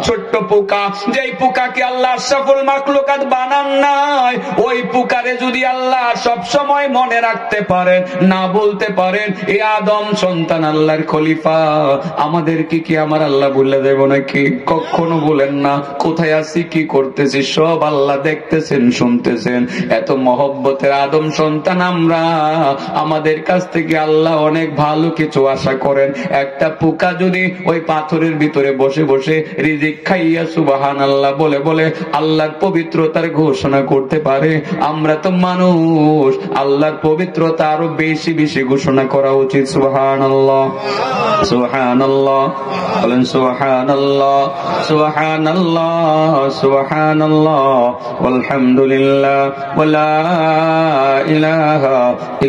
ছোট্ট পোকা, যেই পোকাকে আল্লাহ আশরাফুল মাখলুকাত বানান নাই, ওই পোকারে যদি আল্লাহ সব সময় মনে রাখতে পারেন, না বলতে পারেন এই আদম সন্তান আল্লাহর খলিফা, আমাদেরকে কি আমার আল্লাহ ভুলে দেব নাকি? কখনো বলেন না। কোথায় আছি, কি করতেছি, সব আল্লাহ দেখতেছেন, শুনতেছেন। এত মহব্বতের আদম সন্তান আমরা, আমাদের কাছ থেকে আল্লাহ অনেক ভালো কিছু আশা করেন। একটা পোকা যদি ওই পাথরের ভিতরে বসে বসে রিজিক খাইয়া সুবহানাল্লাহ বলে বলে আল্লাহর পবিত্রতার ঘোষণা করতে পারে, আমরা তো মানুষ, আল্লাহর পবিত্রতা আরো বেশি বেশি ঘোষণা করা উচিত। সুবহানাল্লাহ, সুবহানাল্লাহ বলেন, সুবহানাল্লাহ, সুবহানাল্লাহ, সুবহানাল্লাহ, আলহামদুলিল্লাহ, ওয়ালা ইলাহা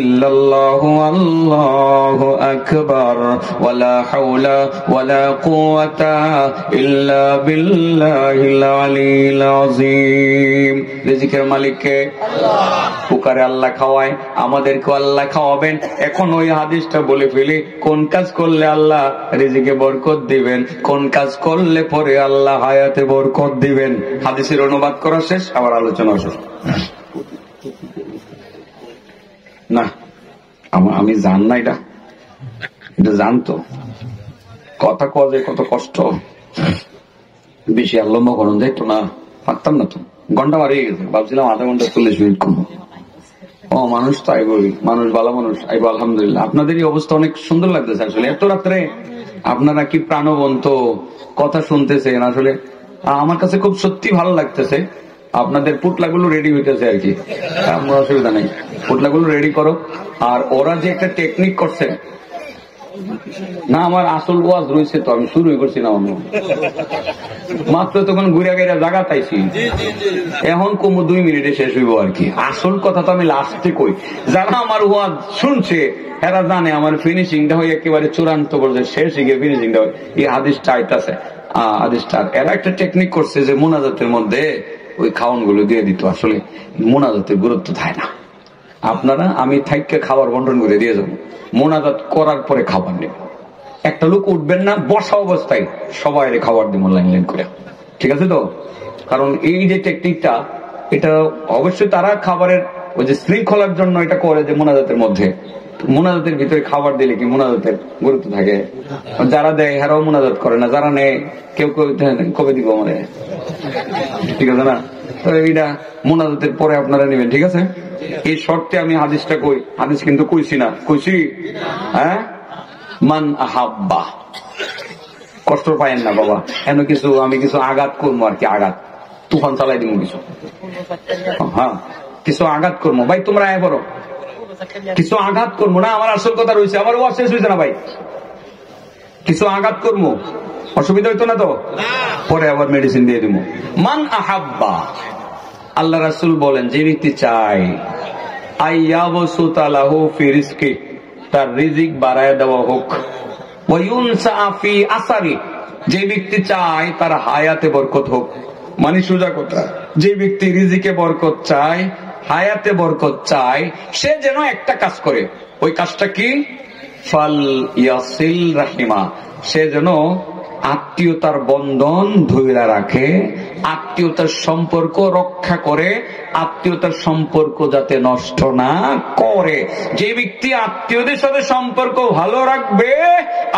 ইল্লাল্লাহ, আল্লাহু আকবার, ওয়ালা হাওলা ওয়ালা কুওয়াতা ইল্লা বিল্লাহিল আলিয়্যিল আযীম। রিজিকের মালিক কে? আল্লাহ। পুকারে আল্লাহ খাওয়ায়, আমাদেরকে আল্লাহ খাওয়াবেন। এখন ওই হাদিসটা বলে ফেলি, কোন কাজ করলে আল্লাহ রিজিকে বরকত দিবেন, কোন কাজ করলে পরে আল্লাহ হায়াতে বরকত দিবেন। হাদিসের অনুবাদ করা শেষ, আবার আলোচনা শেষ। না আমি জান না, এটা জানতো কথা কয়ে কত কষ্ট, বেশি আর লম্বা করুন যাইতো না, পারতাম না তো। ঘন্টা বাড়িয়ে গেছে, ভাবছিলাম আধা ঘন্টা 40 মিনিট করবো। ও মানুষ তো আইবই, মানুষ ভালো মানুষ আইব, আলহামদুলিল্লাহ। আপনাদের এই অবস্থা অনেক সুন্দর লাগতেছে আসলে। এত রাত্রে আপনারা কি প্রাণবন্ত কথা শুনতেছেন, আসলে আমার কাছে খুব সত্যি ভালো লাগতেছে। আপনাদের পুটলাগুলো রেডি হইতেছে আর কি, আমার অসুবিধা নেই, পুটলাগুলো রেডি করো। আর ওরা যে একটা টেকনিক করছে না, আমার আসল ওয়াজ রয়েছে তো, আমি শুরুই করছি না, অন্য মাত্র তখন ঘুরে গেরা জায়গা পাইছি, এখন কমু 2 মিনিটে শেষ হইব আর কি। আসল কথা তো আমি লাস্টে কই। যারা আমার ওয়াজ শুনছে এরা জানে আমার ফিনিশিংটা হয় একেবারে চূড়ান্ত পর্যায়ে, শেষ গিয়ে ফিনিশিংটা হয়। এই হাদিসটা আইতাছে, হাদিসটা এরা একটা টেকনিক করছে যে মোনাজাতের মধ্যে ওই খাওয়ান গুলো দিয়ে দিত। আসলে মোনাজাতের গুরুত্ব থাকে না। আপনারা আমি থাইকে খাবার বন্টন করে দিয়ে যাবো, মোনাজাত করার পরে খাবার নেব। একটা লোক উঠবেন না, বসা অবস্থায় সবাই খাবার দিব লাইন লাইন করে, ঠিক আছে তো? কারণ এই যে টেকনিকটা, এটা অবশ্যই তারা খাবারের ওই যে শৃঙ্খলার জন্য এটা করে, যে মোনাজাতের মধ্যে, মোনাজাতের ভিতরে খাবার দিলে কি মোনাজাতের গুরুত্ব থাকে? যারা দেয় হেরাও মোনাজাত করে না, যারা নেয় কেউ কবে দিব মানে, ঠিক আছে না? তো এইটা মোনাজাতের পরে আপনারা নেবেন, ঠিক আছে? এই শর্তে আমি হাদিসটা কই, হাদিস কিন্তু কইছি না, কইছি হ্যাঁ, মান আহাব্বা। কষ্ট পায়েন না বাবা, এন কিছু আমি কিছু আঘাত করবো আর কি, আঘাত তুফান চালাই দিব কিছু, হ্যাঁ কিছু আঘাত করবো। ভাই তোমরা আয় বড় কিছু আঘাত করবো না, আমার আসল কথা রয়েছে, আমার ওয়াজ শেষ হয়েছে না ভাই, কিছু আঘাত করবো, অসুবিধা হইতো না তো, পরে আবার মেডিসিন দিয়ে দিব। মান আহাব্বা, আল্লাহ রাসূল বলেন যে ব্যক্তি চায় আইয়াবসুতা লাহু ফি রিজকি, তার রিজিক বাড়ায় দেওয়া হোক, ওয়া ইউনসা ফি আসারি, যে ব্যক্তি চায় তার হায়াতে বরকত হোক, মানে সোজা কথা, যে ব্যক্তি রিজিকে বরকত চায়, হায়াতে বরকত চায়, সে যেন একটা কাজ করে। ওই কাজটা কি? ফাল ইয়াসিল রাহিমা, সে যেন আত্মীয়তার বন্ধন ধইরা রাখে, আত্মীয়তার সম্পর্ক রক্ষা করে, আত্মীয়তার সম্পর্ক যাতে নষ্ট না করে। যে ব্যক্তি আত্মীয়দের সাথে সম্পর্ক ভালো রাখবে,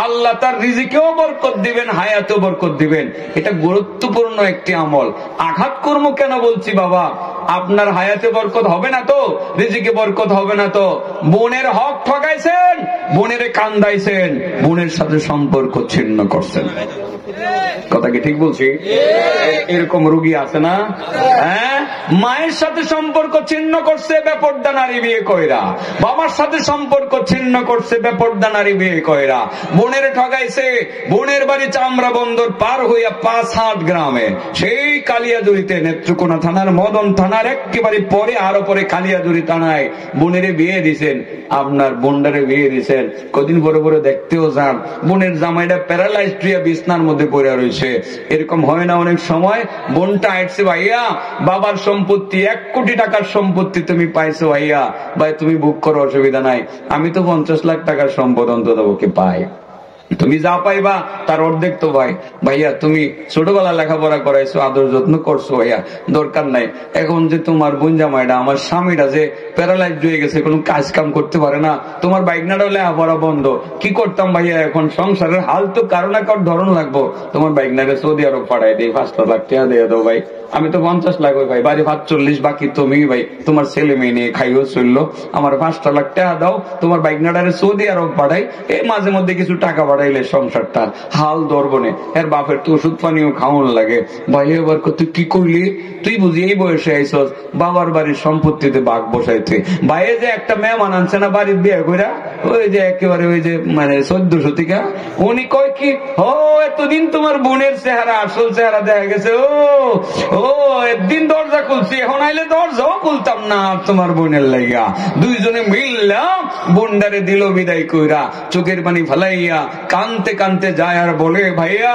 আল্লাহ তার রিজিকেও বরকত দিবেন, হায়াতেও বরকত দিবেন। এটা গুরুত্বপূর্ণ একটি আমল। আঘাত কর্ম কেন বলছি বাবা? আপনার হায়াতে বরকত হবে না তো, রিজিকে বরকত হবে না তো। বোনের হক ঠকাইছেন, বোনের কান্দাইছেন, বোনের সাথে সম্পর্ক ছিন্ন করছেন। কথা কি ঠিক বলছি? এরকম রোগী আছে না? হ্যাঁ, মায়ের সাথে সম্পর্ক ছিন্ন করছে, বেপরদা নারী বিয়ে কইরা, বাবার সাথে সম্পর্ক ছিন্ন করছে, বেপরদা নারী বিয়ে কইরা, বোনের ঠগাইছে, বোনের বাড়ি চামড়া বন্দর পার হইয়া ৫-৭ গ্রামে, সেই কালিয়াজুড়িতে নেত্রকোনা থানার মদন থানার একেবারে পরে, আরো পরে কালিয়াজুড়ি থানায় বোনের বিয়ে দিছেন। আপনার বোনটারে বিয়ে দিছেন, কদিন পরে পরে দেখতেও যান, বোনের জামাইটা প্যারালাইজড হইয়া বিছনার মধ্যে পড়ে রয়েছে। এরকম হয় না অনেক সময়? বোনটা আসছে, ভাইয়া বাবার সম্পত্তি ১ কোটি টাকার সম্পত্তি তুমি পাইছো, ভাইয়া ভাই তুমি বুক করো, অসুবিধা নাই, আমি তো ৫০ লাখ টাকার সম্পদ অন্তত ওকে পাই, তুমি যা পাইবা তার অর্ধেক তো ভাই। ভাইয়া তুমি ছোটবেলা লেখাপড়া করাইছো, আদর যত্ন করছো, ভাইয়া দরকার নাই। এখন যে তোমার বোন জামাইটা, আমার স্বামীটা যে প্যারালাইজড হয়ে গেছে, কোনো কাজ কাম করতে পারে না, তোমার বাইকনাটাও লেখাপড়া বন্ধ, কি করতাম ভাইয়া? এখন সংসারের হাল তো কারো না কারোর ধরন লাগবো, তোমার বাইকনাকে সৌদি আরব পাঠাই দিই, ৫ লাখ টাকা দিয়ে দাও ভাই, আমি তো ৫০ লাখ ভাই, বাড়ি ৪৫, বাকি তুমি ভাই, তোমার ছেলে মেয়ে নিয়ে খাইও চললো, আমার ৫ লাখ টাকা দাও, তোমার বাইকনাটারে সৌদি আরব পাঠাই, এই মাঝে মধ্যে কিছু টাকা পাঠাইলে সংসারটা হাল ধরবনে। এর বাপের তো ওষুধ পানিও খাওয়ান লাগে। ভাই এবার তুই কি করলি? তুই বুঝি এই বয়সে আইসস বাবার বাড়ির সম্পত্তিতে বাঘ বসাইতে। ভাইয়ে যে একটা মেহমান আনছে না বাড়ির বিয়ে কইরা, ওই যে একেবারে ওই যে মানে ১৪০০ থেকে, উনি কয় কি, ও এতদিন তোমার বোনের চেহারা আসল চেহারা দেখা গেছে, ও একদিন দরজা খুলছি, এখন আইলে দরজাও খুলতাম না তোমার বোনের লাইগা। দুইজনে মিললাম বোনডারে দিল বিদায় কইরা, চোখের পানি ফেলাইয়া কানতে কানতে যায় আর বলে, ভাইয়া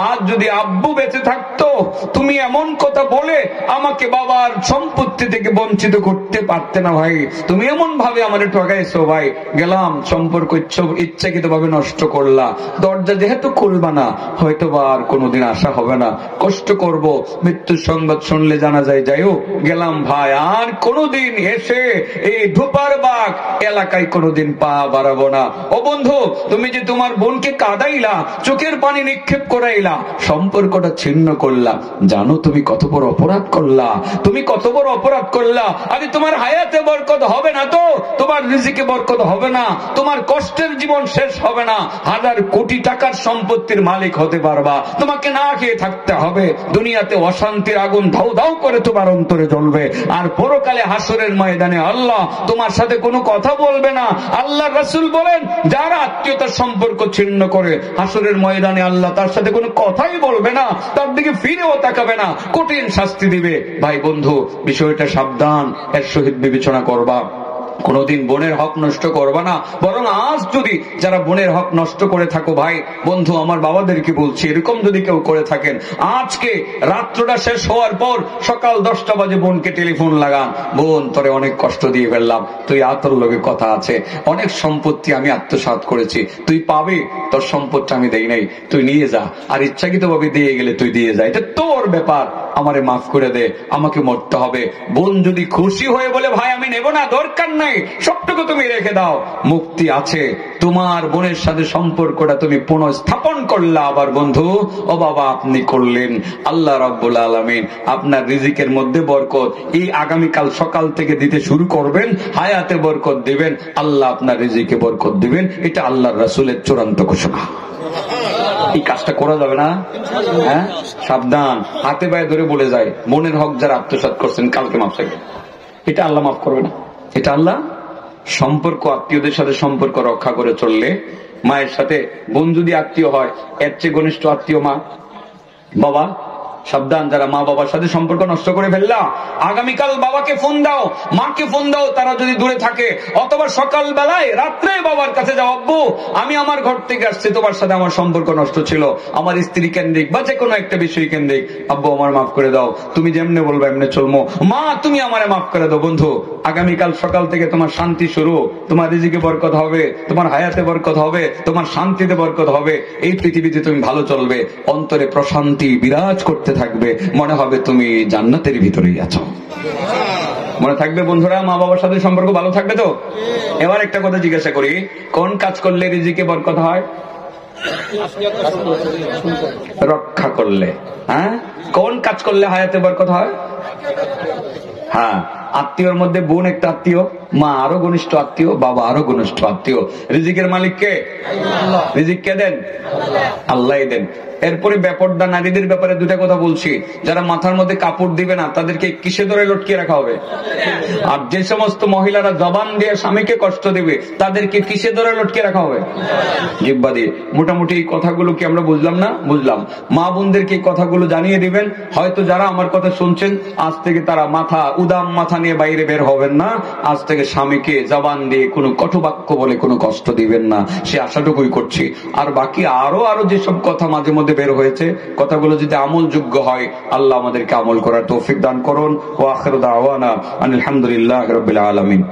আজ যদি আব্বু বেঁচে থাকতো তুমি এমন কথা বলে আমাকে বাবার সম্পত্তি থেকে বঞ্চিত করতে পারতে না ভাই, তুমি এমন ভাবে আমারে ঠকাইছো ভাই, গেলাম সম্পর্ক ইচ্ছাকৃত ভাবে নষ্ট করলা, দরজা যেহেতু খুলবা না হয়তো বা আর কোনোদিন আসা হবে না, কষ্ট করব, মৃত্যুর সংবাদ শুনলে জানা যায়, যাইও গেলাম ভাই, আর কোনোদিন এসে এই ধুপার বাগ এলাকায় কোনোদিন পা বাড়াবো না। ও বন্ধু, তুমি যে তোমার বোনকে কাঁদাইলা, চোখের পানি নিক্ষেপ করাইলা, সম্পর্কটা ছিন্ন করলা, জানো তুমি কত বড় অপরাধ করলা, তুমি কত বড় অপরাধ করলা। আরে তোমার হায়াতে বরকত হবে না তো, তোমার রিজিকে বরকত হবে না, তোমার কষ্টের জীবন শেষ হবে না, ১০০০ কোটি টাকার সম্পত্তির মালিক হতে পারবা, তোমাকে না খেয়ে থাকতে হবে, দুনিয়াতে অশান্তির আগুন ধাউ ধাউ করে তোমার অন্তরে জ্বলবে, আর পরকালে হাসরের ময়দানে আল্লাহ তোমার সাথে কোনো কথা বলবে না। আল্লাহ রাসূল বলেন, যারা আত্মীয়তার সম্পর্ক ছিন্ন করে হাসরের ময়দানে আল্লাহ তার সাথে কোনো কথাই বলবে না, তার দিকে ফিরেও তাকাবে না, কঠিন শাস্তি দিবে। ভাই বন্ধু, বিষয়টা সাবধান, এর সহিত বিবেচনা করবা, কোনদিন বোনের হক নষ্ট করবা না। বরং আজ যদি যারা বোনের হক নষ্ট করে থাকো, ভাই বন্ধু আমার বাবাদেরকে বলছি, এরকম যদি কেউ করে থাকেন, আজকে রাত্রটা শেষ হওয়ার পর সকাল 10টা বাজে বোনকে টেলিফোন লাগান, বোন তোরে অনেক কষ্ট দিয়ে ফেললাম, তুই আতর লোকে কথা আছে, অনেক সম্পত্তি আমি আত্মসাৎ করেছি, তুই পাবি, তোর সম্পত্তি আমি দেই নাই, তুই নিয়ে যা, আর ইচ্ছাকৃত ভাবে দিয়ে গেলে তুই দিয়ে যা, এটা তোর ব্যাপার, আমারে মাফ করে দে, আমাকে মরতে হবে। বোন যদি খুশি হয়ে বলে, ভাই আমি নেব না, দরকার নাই, সবটুকু তুমি রেখে দাও, মুক্তি আছে, তোমার বোনের সাথে সম্পর্কটা তুমি পুনঃস্থাপন করলা। আবার বন্ধু, ও বাবা আপনি করলেন, আল্লাহ রাব্বুল আলামিন আপনার রিজিকের মধ্যে বরকত এই আগামীকাল সকাল থেকে দিতে শুরু করবেন, হায়াতে বরকত দিবেন, আল্লাহ আপনার রিজিকে বরকত দিবেন, এটা আল্লাহর রাসূলের চূড়ান্ত ঘোষণা। এই কাজটা করা যাবে না? হ্যাঁ, সাবধান, হাতে পায়ে ধরে বলে যায়, বোনের হক যারা আত্মসাৎ করছেন কালকে মাফ চাইবেন, এটা আল্লাহ মাফ করবে না, এটা আল্লাহ সম্পর্ক, আত্মীয়দের সাথে সম্পর্ক রক্ষা করে চললে, মায়ের সাথে বোন যদি আত্মীয় হয়, এর চেয়ে ঘনিষ্ঠ আত্মীয় মা। বাবা সাবধান, যারা মা বাবার সাথে সম্পর্ক নষ্ট করে ফেললা, আগামীকাল বাবাকে ফোন দাও, মাকে ফোন দাও, তারা যদি দূরে থাকে, অথবা সকাল বেলায় রাত্রে বাবার কাছে যাও, আব্বু আমি আমার ঘর থেকে আসছি, তোমার সাথে আমার সম্পর্ক নষ্ট ছিল, আমার স্ত্রী কেন্দ্রিক বা যে কোনো একটা বিষয় কেন্দ্রিক, আব্বু আমার মাফ করে দাও, তুমি যেমনে বলবো এমনি চলবো, মা তুমি আমারে মাফ করে দাও। বন্ধু, আগামীকাল সকাল থেকে তোমার শান্তি শুরু, তোমার রিজিকে বরকত হবে, তোমার হায়াতে বরকত হবে, তোমার শান্তিতে বরকত হবে, এই পৃথিবীতে তুমি ভালো চলবে, অন্তরে প্রশান্তি বিরাজ করতে থাকবে, মনে হবে তুমি জান্নাতের ভিতরেই আছো। মনে থাকবে বন্ধুরা, মা বাবার সাথে সম্পর্ক ভালো থাকবে তো? এবার একটা কথা জিজ্ঞাসা করি, কোন কাজ করলে রিজিকে বরকত হয়? রক্ষা করলে। হ্যাঁ, কোন কাজ করলে হায়াতে বরকত হয়? হ্যাঁ, আত্মীয়র মধ্যে বোন একটা আত্মীয়, মা আরো ঘনিষ্ঠ আত্মীয়, বাবা আরো ঘনিষ্ঠ আত্মীয়। রিজিকের মালিক কে? রিজিক কে দেন? আল্লাহ দেন। এরপরে বেপরদা নারীদের ব্যাপারে দুটা কথা বলছি। যারা মাথার মধ্যে কাপড় দিবে না, তাদেরকে কিসে ধরে লটকিয়ে রাখা হবে? আর যে সমস্ত মহিলারা জবান দিয়ে স্বামীকে কষ্ট দেবে, তাদেরকে কিসে ধরে লটকিয়ে রাখা হবে? জিহ্বা দিয়ে। মোটামুটি এই কথাগুলো কি আমরা বুঝলাম না? বুঝলাম। মা বোনদেরকে এই কথাগুলো জানিয়ে দিবেন। হয়তো যারা আমার কথা শুনছেন, আজ থেকে তারা উদাম মাথা নিয়ে বাইরে বের হবেন না। আজ থেকে স্বামীকে জবান দিয়ে কোনো কটুবাক্য বলে কোনো কষ্ট দিবেন না, সে আশাটুকুই করছি। আর বাকি আরো যেসব কথা মাঝে মধ্যে বের হয়েছে, কথাগুলো যদি আমলযোগ্য হয়, আল্লাহ আমাদেরকে আমল করার তৌফিক দান করুন। ওয়া আখিরু দাওয়ানা আলহামদুলিল্লাহি রাব্বিল আলামিন।